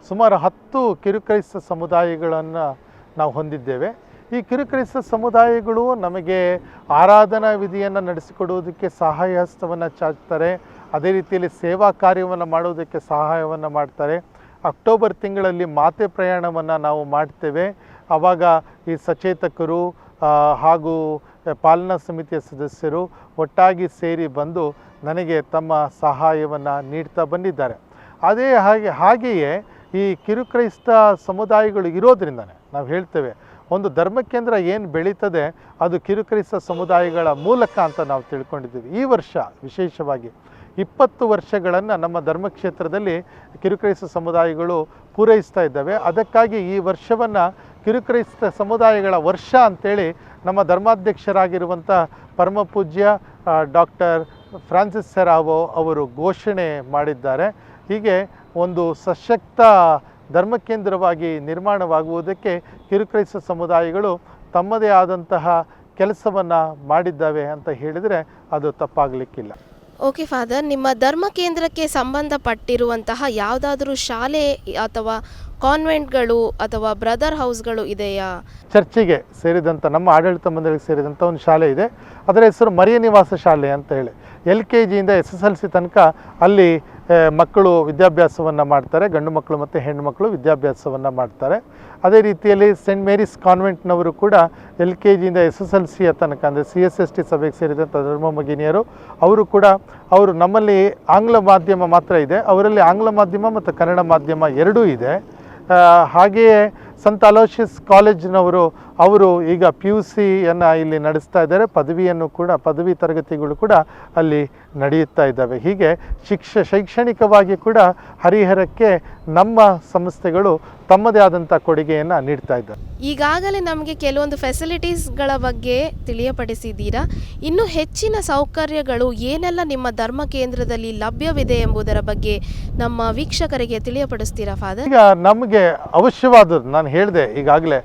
ಸುಮಾರು 10 ಕಿರುಕ್ರೈಸ್ತ ಸಮುದಾಯಗಳನ್ನು ನಾವು ಹೊಂದಿದ್ದೇವೆ. ಈ ಕಿರುಕ್ರೈಸ್ತ ಸಮುದಾಯಗಳು ನಮಗೆ ಆರಾಧನಾ ವಿಧಿಯನ್ನು ನಡೆಸಿಕೊಡುವುದಕ್ಕೆ ಸಹಾಯ ಹಸ್ತವನ್ನು ಚಾಚ್ತಾರೆ. ಅದೇ ರೀತಿಯಲ್ಲಿ ಸೇವಾ ಕಾರ್ಯವನ್ನು ಮಾಡುವುದಕ್ಕೆ ಸಹಾಯವನ್ನು ಮಾಡ್ತಾರೆ. ಅಕ್ಟೋಬರ್ ತಿಂಗಳಲ್ಲಿ ಮಾತೆ ಪ್ರಯಾಣವನ್ನು ನಾವು ಮಾಡ್ತೇವೆ. ಆವಾಗ ಈ ಸಚೇತಕರು ಹಾಗೂ ಪಾಲನಾ ಸಮಿತಿಯ ಸದಸ್ಯರು ಒಟ್ಟಾಗಿ ಸೇರಿ ಬಂದು ನನಗೆ ತಮ್ಮ ಸಹಾಯವನ್ನು ನೀಡ್ತಾ ಬಂದಿದ್ದಾರೆ. ಹಾಗೆಯೇ ಈ ಕಿರುಕ್ರೈಸ್ತ ಸಮುದಾಯಗಳು ಇರೋದ್ರಿಂದನೇ ನಾವು ಹೇಳ್ತೇವೆ ಒಂದು ಧರ್ಮಕೇಂದ್ರ ಏನು ಬೆಳೀತದೆ ಅದು ಕಿರುಕ್ರೈಸ್ತ ಸಮುದಾಯಗಳ ಮೂಲಕ ಅಂತ ನಾವು ತಿಳ್ಕೊಂಡಿದ್ದೀವಿ. ಈ ವರ್ಷ ವಿಶೇಷವಾಗಿ 20 ವರ್ಷಗಳನ್ನು ನಮ್ಮ ಧರ್ಮಕ್ಷೇತ್ರದಲ್ಲಿ ಕಿರುಕ್ರೈಸ್ತ ಸಮುದಾಯಗಳು ಪೂರೈಸ್ತಾ ಇದ್ದಾವೆ. ಅದಕ್ಕಾಗಿ ಈ ವರ್ಷವನ್ನು ಕಿರುಕ್ರೈಸ್ತ ಸಮುದಾಯಗಳ ವರ್ಷ ಅಂತೇಳಿ ನಮ್ಮ ಧರ್ಮಾಧ್ಯಕ್ಷರಾಗಿರುವಂಥ ಪರಮಪೂಜ್ಯ ಡಾಕ್ಟರ್ ಫ್ರಾನ್ಸಿಸ್ ಸೆರಾವೋ ಅವರು ಘೋಷಣೆ ಮಾಡಿದ್ದಾರೆ. ಹೀಗೆ ಒಂದು ಸಶಕ್ತ ಧರ್ಮಕೇಂದ್ರವಾಗಿ ನಿರ್ಮಾಣವಾಗುವುದಕ್ಕೆ ಕಿರುಕ್ರೈಸ್ತ ಸಮುದಾಯಗಳು ತಮ್ಮದೇ ಆದಂತಹ ಕೆಲಸವನ್ನು ಮಾಡಿದ್ದಾವೆ ಅಂತ ಹೇಳಿದರೆ ಅದು ತಪ್ಪಾಗಲಿಕ್ಕಿಲ್ಲ. ಓಕೆ ಫಾದರ್, ನಿಮ್ಮ ಧರ್ಮಕೇಂದ್ರಕ್ಕೆ ಸಂಬಂಧಪಟ್ಟಿರುವಂತಹ ಯಾವುದಾದ್ರೂ ಶಾಲೆ ಅಥವಾ ಕಾನ್ವೆಂಟ್ಗಳು ಅಥವಾ ಬ್ರದರ್ ಹೌಸ್ಗಳು ಇದೆಯಾ? ಚರ್ಚಿಗೆ ಸೇರಿದಂಥ ನಮ್ಮ ಆಡಳಿತ ಮಂಡಳಿಗೆ ಸೇರಿದಂಥ ಒಂದು ಶಾಲೆ ಇದೆ. ಅದರ ಹೆಸರು ಮರಿಯ ನಿವಾಸ ಶಾಲೆ ಅಂತ ಹೇಳಿ. LKG ಇಂದ SSLC ತನಕ ಅಲ್ಲಿ ಮಕ್ಕಳು ವಿದ್ಯಾಭ್ಯಾಸವನ್ನು ಮಾಡ್ತಾರೆ. ಗಂಡು ಮಕ್ಕಳು ಮತ್ತು ಹೆಣ್ಣು ಮಕ್ಕಳು ವಿದ್ಯಾಭ್ಯಾಸವನ್ನು ಮಾಡ್ತಾರೆ. ಅದೇ ರೀತಿಯಲ್ಲಿ ಸೆಂಟ್ ಮೇರಿಸ್ ಕಾನ್ವೆಂಟ್ನವರು ಕೂಡ LKG ಇಂದ SSLCಯ ತನಕ ಅಂದರೆ CSST ಸಭೆಗೆ ಸೇರಿದಂಥ ಧರ್ಮಮಗಿನಿಯರು ಅವರು ನಮ್ಮಲ್ಲಿ ಆಂಗ್ಲ ಮಾಧ್ಯಮ ಮಾತ್ರ ಇದೆ, ಅವರಲ್ಲಿ ಆಂಗ್ಲ ಮಾಧ್ಯಮ ಮತ್ತು ಕನ್ನಡ ಮಾಧ್ಯಮ ಎರಡೂ ಇದೆ. ಹಾಗೆಯೇ ಸಂತ ಅಲೋಷಿಯಸ್ ಕಾಲೇಜಿನವರು ಅವರು ಈಗ PUCಯನ್ನು ಇಲ್ಲಿ ನಡೆಸ್ತಾ ಇದ್ದಾರೆ. ಪದವಿ ತರಗತಿಗಳು ಕೂಡ ಅಲ್ಲಿ ನಡೆಯುತ್ತಾ ಇದ್ದಾವೆ. ಹೀಗೆ ಶೈಕ್ಷಣಿಕವಾಗಿ ಕೂಡ ಹರಿಹರಕ್ಕೆ ನಮ್ಮ ಸಂಸ್ಥೆಗಳು ತಮ್ಮದೇ ಆದಂಥ ಕೊಡುಗೆಯನ್ನು ನೀಡ್ತಾ ಇದ್ದಾರೆ. ಈಗಾಗಲೇ ನಮಗೆ ಕೆಲವೊಂದು ಫೆಸಿಲಿಟೀಸ್ಗಳ ಬಗ್ಗೆ ತಿಳಿಯಪಡಿಸಿದ್ದೀರಾ. ಇನ್ನು ಹೆಚ್ಚಿನ ಸೌಕರ್ಯಗಳು ಏನೆಲ್ಲ ನಿಮ್ಮ ಧರ್ಮ ಕೇಂದ್ರದಲ್ಲಿ ಲಭ್ಯವಿದೆ ಎಂಬುದರ ಬಗ್ಗೆ ನಮ್ಮ ವೀಕ್ಷಕರಿಗೆ ತಿಳಿಯಪಡಿಸ್ತೀರಾ ಫಾದರ್? ಈಗ ನಮಗೆ ಅವಶ್ಯವಾದದ್ದು ನಾನು ಹೇಳಿದೆ ಈಗಾಗಲೇ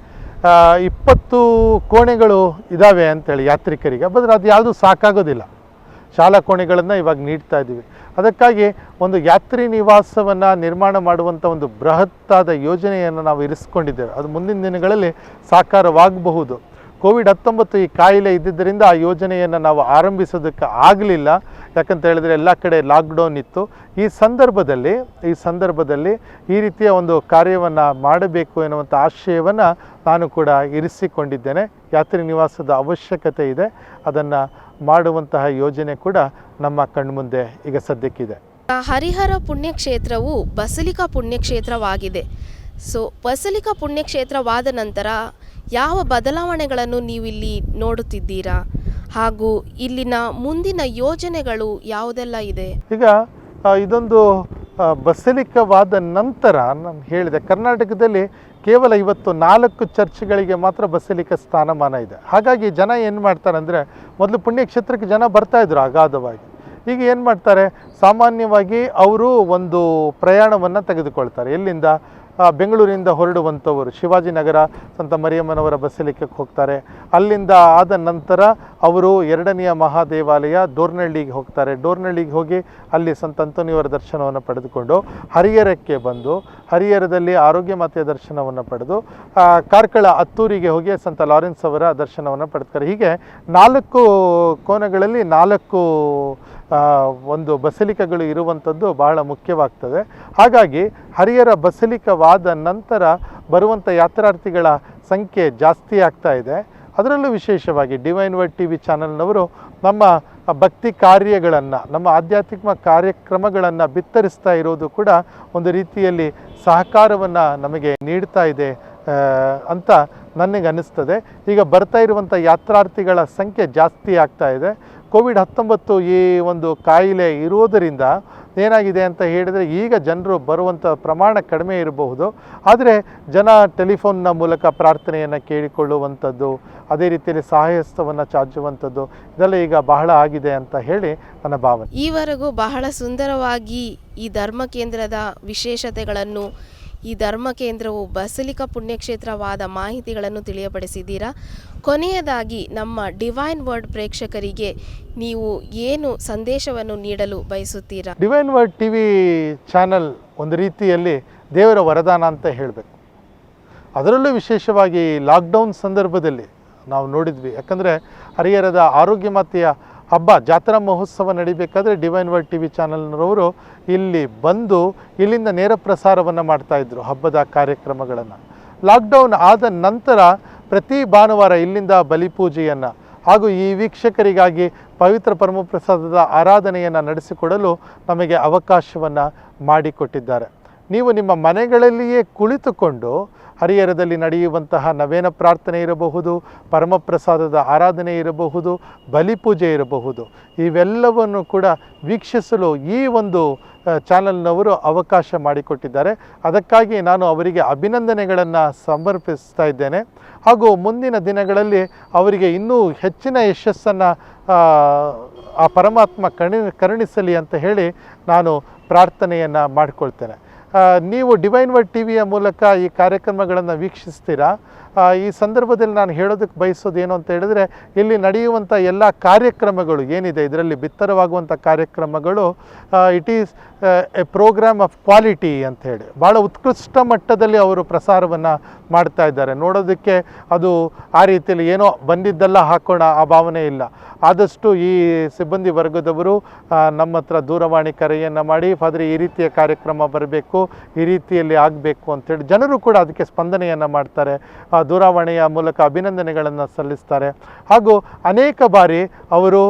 20 ಕೋಣೆಗಳು ಇದ್ದಾವೆ ಅಂತೇಳಿ ಯಾತ್ರಿಕರಿಗೆ. ಆದರೆ ಅದು ಯಾವುದೂ ಸಾಕಾಗೋದಿಲ್ಲ. ಶಾಲಾ ಕೋಣೆಗಳನ್ನು ಇವಾಗ ನೀಡ್ತಾ ಇದ್ದೀವಿ. ಅದಕ್ಕಾಗಿ ಒಂದು ಯಾತ್ರಿ ನಿವಾಸವನ್ನು ನಿರ್ಮಾಣ ಮಾಡುವಂಥ ಒಂದು ಬೃಹತ್ತಾದ ಯೋಜನೆಯನ್ನು ನಾವು ಇರಿಸ್ಕೊಂಡಿದ್ದೇವೆ. ಅದು ಮುಂದಿನ ದಿನಗಳಲ್ಲಿ ಸಾಕಾರವಾಗಬಹುದು. ಕೋವಿಡ್-19 ಈ ಕಾಯಿಲೆ ಇದ್ದಿದ್ದರಿಂದ ಆ ಯೋಜನೆಯನ್ನು ನಾವು ಆರಂಭಿಸೋದಕ್ಕೆ ಆಗಲಿಲ್ಲ. ಯಾಕಂತ ಹೇಳಿದರೆ ಎಲ್ಲ ಕಡೆ ಲಾಕ್ಡೌನ್ ಇತ್ತು. ಈ ಸಂದರ್ಭದಲ್ಲಿ ಈ ರೀತಿಯ ಒಂದು ಕಾರ್ಯವನ್ನು ಮಾಡಬೇಕು ಎನ್ನುವಂಥ ಆಶಯವನ್ನು ನಾನು ಕೂಡ ಇರಿಸಿಕೊಂಡಿದ್ದೇನೆ. ಯಾತ್ರಿ ನಿವಾಸದ ಅವಶ್ಯಕತೆ ಇದೆ. ಅದನ್ನು ಮಾಡುವಂತಹ ಯೋಜನೆ ಕೂಡ ನಮ್ಮ ಕಣ್ಮುಂದೆ ಈಗ ಸದ್ಯಕ್ಕಿದೆ. ಹರಿಹರ ಪುಣ್ಯಕ್ಷೇತ್ರವು ಬಸಲಿಕಾ ಪುಣ್ಯಕ್ಷೇತ್ರವಾಗಿದೆ. ಸೊ ಬಸಲಿಕಾ ಪುಣ್ಯಕ್ಷೇತ್ರವಾದ ನಂತರ ಯಾವ ಬದಲಾವಣೆಗಳನ್ನು ನೀವು ಇಲ್ಲಿ ನೋಡುತ್ತಿದ್ದೀರಾ ಹಾಗೂ ಇಲ್ಲಿನ ಮುಂದಿನ ಯೋಜನೆಗಳು ಯಾವುದೆಲ್ಲ ಇದೆ? ಈಗ ಇದೊಂದು ಬಸಲಿಕವಾದ ನಂತರ ನಾನು ಹೇಳಿದೆ, ಕರ್ನಾಟಕದಲ್ಲಿ ಕೇವಲ ಇವತ್ತು 4 ಚರ್ಚ್ಗಳಿಗೆ ಮಾತ್ರ ಬಸಲಿಕ ಸ್ಥಾನಮಾನ ಇದೆ. ಹಾಗಾಗಿ ಜನ ಏನು ಮಾಡ್ತಾರೆ ಅಂದರೆ, ಮೊದಲು ಪುಣ್ಯಕ್ಷೇತ್ರಕ್ಕೆ ಜನ ಬರ್ತಾಯಿದ್ರು ಅಗಾಧವಾಗಿ. ಈಗ ಏನು ಮಾಡ್ತಾರೆ, ಸಾಮಾನ್ಯವಾಗಿ ಅವರು ಒಂದು ಪ್ರಯಾಣವನ್ನು ತೆಗೆದುಕೊಳ್ತಾರೆ. ಎಲ್ಲಿಂದ? ಬೆಂಗಳೂರಿಂದ ಹೊರಡುವಂಥವರು ಶಿವಾಜಿನಗರ ಸಂತ ಮರಿಯಮ್ಮನವರ ಬಸಲಿಕಕ್ಕೆ ಹೋಗ್ತಾರೆ. ಅಲ್ಲಿಂದ ಆದ ನಂತರ ಅವರು 2ನೆಯ ಮಹಾದೇವಾಲಯ ಡೋರ್ನಹಳ್ಳಿಗೆ ಹೋಗ್ತಾರೆ. ಡೋರ್ನಹಳ್ಳಿಗೆ ಹೋಗಿ ಅಲ್ಲಿ ಸಂತ ಅಂತೋನಿಯವರ ದರ್ಶನವನ್ನು ಪಡೆದುಕೊಂಡು ಹರಿಹರಕ್ಕೆ ಬಂದು ಹರಿಹರದಲ್ಲಿ ಆರೋಗ್ಯ ಮಾತೆಯ ದರ್ಶನವನ್ನು ಪಡೆದು ಕಾರ್ಕಳ ಹತ್ತೂರಿಗೆ ಹೋಗಿ ಸಂತ ಲಾರೆನ್ಸ್ ಅವರ ದರ್ಶನವನ್ನು ಪಡೆದುತ್ತಾರೆ. ಹೀಗೆ 4 ಕೋನಗಳಲ್ಲಿ 4 ಒಂದು ಬಸಲಿಕಗಳು ಇರುವಂಥದ್ದು ಬಹಳ ಮುಖ್ಯವಾಗ್ತದೆ. ಹಾಗಾಗಿ ಹರಿಹರ ಬಸಲಿಕವಾದ ನಂತರ ಬರುವಂಥ ಯಾತ್ರಾರ್ಥಿಗಳ ಸಂಖ್ಯೆ ಜಾಸ್ತಿ ಆಗ್ತಾ ಇದೆ. ಅದರಲ್ಲೂ ವಿಶೇಷವಾಗಿ ಡಿವೈನ್ ವರ್ಡ್ TV ಚಾನಲ್ನವರು ನಮ್ಮ ಭಕ್ತಿ ಕಾರ್ಯಗಳನ್ನು, ನಮ್ಮ ಆಧ್ಯಾತ್ಮಿಕ ಕಾರ್ಯಕ್ರಮಗಳನ್ನು ಬಿತ್ತರಿಸ್ತಾ ಇರೋದು ಕೂಡ ಒಂದು ರೀತಿಯಲ್ಲಿ ಸಹಕಾರವನ್ನು ನಮಗೆ ನೀಡ್ತಾ ಇದೆ ಅಂತ ನನಗೆ ಅನ್ನಿಸ್ತದೆ. ಈಗ ಬರ್ತಾ ಇರುವಂಥ ಯಾತ್ರಾರ್ಥಿಗಳ ಸಂಖ್ಯೆ ಜಾಸ್ತಿ ಆಗ್ತಾ ಇದೆ. ಕೋವಿಡ್-19 ಈ ಒಂದು ಕಾಯಿಲೆ ಇರುವುದರಿಂದ ಏನಾಗಿದೆ ಅಂತ ಹೇಳಿದರೆ, ಈಗ ಜನರು ಬರುವಂಥ ಪ್ರಮಾಣ ಕಡಿಮೆ ಇರಬಹುದು. ಆದರೆ ಜನ ಟೆಲಿಫೋನ್ನ ಮೂಲಕ ಪ್ರಾರ್ಥನೆಯನ್ನು ಕೇಳಿಕೊಳ್ಳುವಂಥದ್ದು, ಅದೇ ರೀತಿಯಲ್ಲಿ ಸಹಾಯಹಸ್ತವನ್ನು ಚಾಚುವಂಥದ್ದು, ಇದೆಲ್ಲ ಈಗ ಬಹಳ ಆಗಿದೆ ಅಂತ ಹೇಳಿ ನನ್ನ ಭಾವನೆ. ಈವರೆಗೂ ಬಹಳ ಸುಂದರವಾಗಿ ಈ ಧರ್ಮ ಕೇಂದ್ರದ ವಿಶೇಷತೆಗಳನ್ನು, ಈ ಧರ್ಮ ಕೇಂದ್ರವು ಬಸಲಿಕಾ ಪುಣ್ಯಕ್ಷೇತ್ರವಾದ ಮಾಹಿತಿಗಳನ್ನು ತಿಳಿಯಪಡಿಸಿದ್ದೀರಾ. ಕೊನೆಯದಾಗಿ ನಮ್ಮ ಡಿವೈನ್ ವರ್ಡ್ ಪ್ರೇಕ್ಷಕರಿಗೆ ನೀವು ಏನು ಸಂದೇಶವನ್ನು ನೀಡಲು ಬಯಸುತ್ತೀರಾ? ಡಿವೈನ್ ವರ್ಡ್ TV ಚಾನಲ್ ಒಂದು ರೀತಿಯಲ್ಲಿ ದೇವರ ವರದಾನ ಅಂತ ಹೇಳಬೇಕು. ಅದರಲ್ಲೂ ವಿಶೇಷವಾಗಿ ಲಾಕ್ಡೌನ್ ಸಂದರ್ಭದಲ್ಲಿ ನಾವು ನೋಡಿದ್ವಿ. ಯಾಕಂದರೆ ಹರಿಹರದ ಆರೋಗ್ಯ ಮಾತೆಯ ಹಬ್ಬ ಜಾತ್ರಾ ಮಹೋತ್ಸವ ನಡಿಬೇಕಾದ್ರೆ ಡಿವೈನ್ ವರ್ಡ್ TV ಚಾನಲ್ನವರು ಇಲ್ಲಿ ಬಂದು ಇಲ್ಲಿಂದ ನೇರ ಪ್ರಸಾರವನ್ನು ಮಾಡ್ತಾಯಿದ್ರು ಹಬ್ಬದ ಕಾರ್ಯಕ್ರಮಗಳನ್ನು. ಲಾಕ್ಡೌನ್ ಆದ ನಂತರ ಪ್ರತಿ ಭಾನುವಾರ ಇಲ್ಲಿಂದ ಬಲಿಪೂಜೆಯನ್ನು ಹಾಗೂ ಈ ವೀಕ್ಷಕರಿಗಾಗಿ ಪವಿತ್ರ ಪರಮಪ್ರಸಾದದ ಆರಾಧನೆಯನ್ನು ನಡೆಸಿಕೊಡಲು ನಮಗೆ ಅವಕಾಶವನ್ನು ಮಾಡಿಕೊಟ್ಟಿದ್ದಾರೆ. ನೀವು ನಿಮ್ಮ ಮನೆಗಳಲ್ಲಿಯೇ ಕುಳಿತುಕೊಂಡು ಹರಿಹರದಲ್ಲಿ ನಡೆಯುವಂತಹ ನವೇನ ಪ್ರಾರ್ಥನೆ ಇರಬಹುದು, ಪರಮಪ್ರಸಾದದ ಆರಾಧನೆ ಇರಬಹುದು, ಬಲಿಪೂಜೆ ಇರಬಹುದು, ಇವೆಲ್ಲವನ್ನು ಕೂಡ ವೀಕ್ಷಿಸಲು ಈ ಒಂದು ಚಾನಲ್ನವರು ಅವಕಾಶ ಮಾಡಿಕೊಟ್ಟಿದ್ದಾರೆ. ಅದಕ್ಕಾಗಿ ನಾನು ಅವರಿಗೆ ಅಭಿನಂದನೆಗಳನ್ನು ಸಮರ್ಪಿಸ್ತಾ ಇದ್ದೇನೆ. ಹಾಗೂ ಮುಂದಿನ ದಿನಗಳಲ್ಲಿ ಅವರಿಗೆ ಇನ್ನೂ ಹೆಚ್ಚಿನ ಯಶಸ್ಸನ್ನು ಆ ಪರಮಾತ್ಮ ಕರುಣಿಸಲಿ ಅಂತ ಹೇಳಿ ನಾನು ಪ್ರಾರ್ಥನೆಯನ್ನು ಮಾಡಿಕೊಳ್ತೇನೆ. ನೀವು ಡಿವೈನ್ ವರ್ಡ್ TVಯ ಮೂಲಕ ಈ ಕಾರ್ಯಕ್ರಮಗಳನ್ನು ವೀಕ್ಷಿಸ್ತೀರಾ. ಈ ಸಂದರ್ಭದಲ್ಲಿ ನಾನು ಹೇಳೋದಕ್ಕೆ ಬಯಸೋದೇನು ಅಂತ ಹೇಳಿದರೆ, ಇಲ್ಲಿ ನಡೆಯುವಂಥ ಎಲ್ಲ ಕಾರ್ಯಕ್ರಮಗಳು ಏನಿದೆ, ಇದರಲ್ಲಿ ಬಿತ್ತರವಾಗುವಂಥ ಕಾರ್ಯಕ್ರಮಗಳು it is a program of quality ಅಂತ ಹೇಳಿ ಭಾಳ ಉತ್ಕೃಷ್ಟ ಮಟ್ಟದಲ್ಲಿ ಅವರು ಪ್ರಸಾರವನ್ನು ಮಾಡ್ತಾ ಇದ್ದಾರೆ. ನೋಡೋದಕ್ಕೆ ಅದು ಆ ರೀತಿಯಲ್ಲಿ ಏನೋ ಬಂದಿದ್ದೆಲ್ಲ ಹಾಕೋಣ ಆ ಭಾವನೆ ಇಲ್ಲ. ಆದಷ್ಟು ಈ ಸಿಬ್ಬಂದಿ ವರ್ಗದವರು ನಮ್ಮ ಹತ್ರ ದೂರವಾಣಿ ಕರೆಯನ್ನು ಮಾಡಿ, ಫಾದರ್ ಈ ರೀತಿಯ ಕಾರ್ಯಕ್ರಮ ಬರಬೇಕು, ಈ ರೀತಿಯಲ್ಲಿ ಆಗಬೇಕು ಅಂಥೇಳಿ ಜನರು ಕೂಡ ಅದಕ್ಕೆ ಸ್ಪಂದನೆಯನ್ನು ಮಾಡ್ತಾರೆ. ದೂರವಾಣಿಯ ಮೂಲಕ ಅಭಿನಂದನೆಗಳನ್ನು ಸಲ್ಲಿಸ್ತಾರೆ. ಹಾಗೂ ಅನೇಕ ಬಾರಿ ಅವರು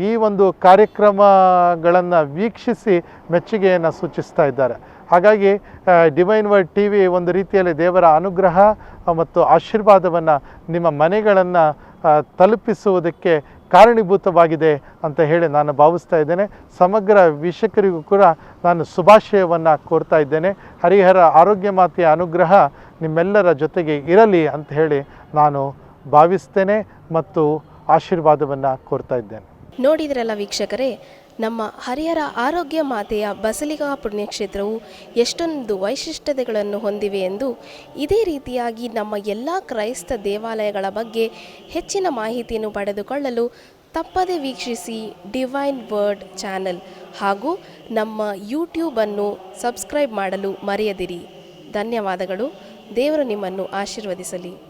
ಈ ಒಂದು ಕಾರ್ಯಕ್ರಮಗಳನ್ನು ವೀಕ್ಷಿಸಿ ಮೆಚ್ಚುಗೆಯನ್ನು ಸೂಚಿಸ್ತಾ ಇದ್ದಾರೆ. ಹಾಗಾಗಿ ಡಿವೈನ್ ವರ್ಡ್ TV ಒಂದು ರೀತಿಯಲ್ಲಿ ದೇವರ ಅನುಗ್ರಹ ಮತ್ತು ಆಶೀರ್ವಾದವನ್ನು ನಿಮ್ಮ ಮನೆಗಳನ್ನು ತಲುಪಿಸುವುದಕ್ಕೆ ಕಾರಣೀಭೂತವಾಗಿದೆ ಅಂತ ಹೇಳಿ ನಾನು ಭಾವಿಸ್ತಾ ಇದ್ದೇನೆ. ಸಮಗ್ರ ವೀಕ್ಷಕರಿಗೂ ಕೂಡ ನಾನು ಶುಭಾಶಯವನ್ನು ಕೋರ್ತಾ ಇದ್ದೇನೆ. ಹರಿಹರ ಆರೋಗ್ಯ ಮಾತೆಯ ಅನುಗ್ರಹ ನಿಮ್ಮೆಲ್ಲರ ಜೊತೆಗೆ ಇರಲಿ ಅಂತ ಹೇಳಿ ನಾನು ಭಾವಿಸ್ತೇನೆ ಮತ್ತು ಆಶೀರ್ವಾದವನ್ನು ಕೋರ್ತಾ ಇದ್ದೇನೆ. ನೋಡಿದ್ರಲ್ಲ ವೀಕ್ಷಕರೇ, ನಮ್ಮ ಹರಿಹರ ಆರೋಗ್ಯ ಮಾತೆಯ ಬಸಲಿಕಾ ಪುಣ್ಯಕ್ಷೇತ್ರವು ಎಷ್ಟೊಂದು ವೈಶಿಷ್ಟ್ಯತೆಗಳನ್ನು ಹೊಂದಿವೆ ಎಂದು. ಇದೇ ರೀತಿಯಾಗಿ ನಮ್ಮ ಎಲ್ಲ ಕ್ರೈಸ್ತ ದೇವಾಲಯಗಳ ಬಗ್ಗೆ ಹೆಚ್ಚಿನ ಮಾಹಿತಿಯನ್ನು ಪಡೆದುಕೊಳ್ಳಲು ತಪ್ಪದೆ ವೀಕ್ಷಿಸಿ ಡಿವೈನ್ ವರ್ಡ್ ಚಾನೆಲ್ ಹಾಗೂ ನಮ್ಮ ಯೂಟ್ಯೂಬನ್ನು ಸಬ್ಸ್ಕ್ರೈಬ್ ಮಾಡಲು ಮರೆಯದಿರಿ. ಧನ್ಯವಾದಗಳು. ದೇವರು ನಿಮ್ಮನ್ನು ಆಶೀರ್ವದಿಸಲಿ.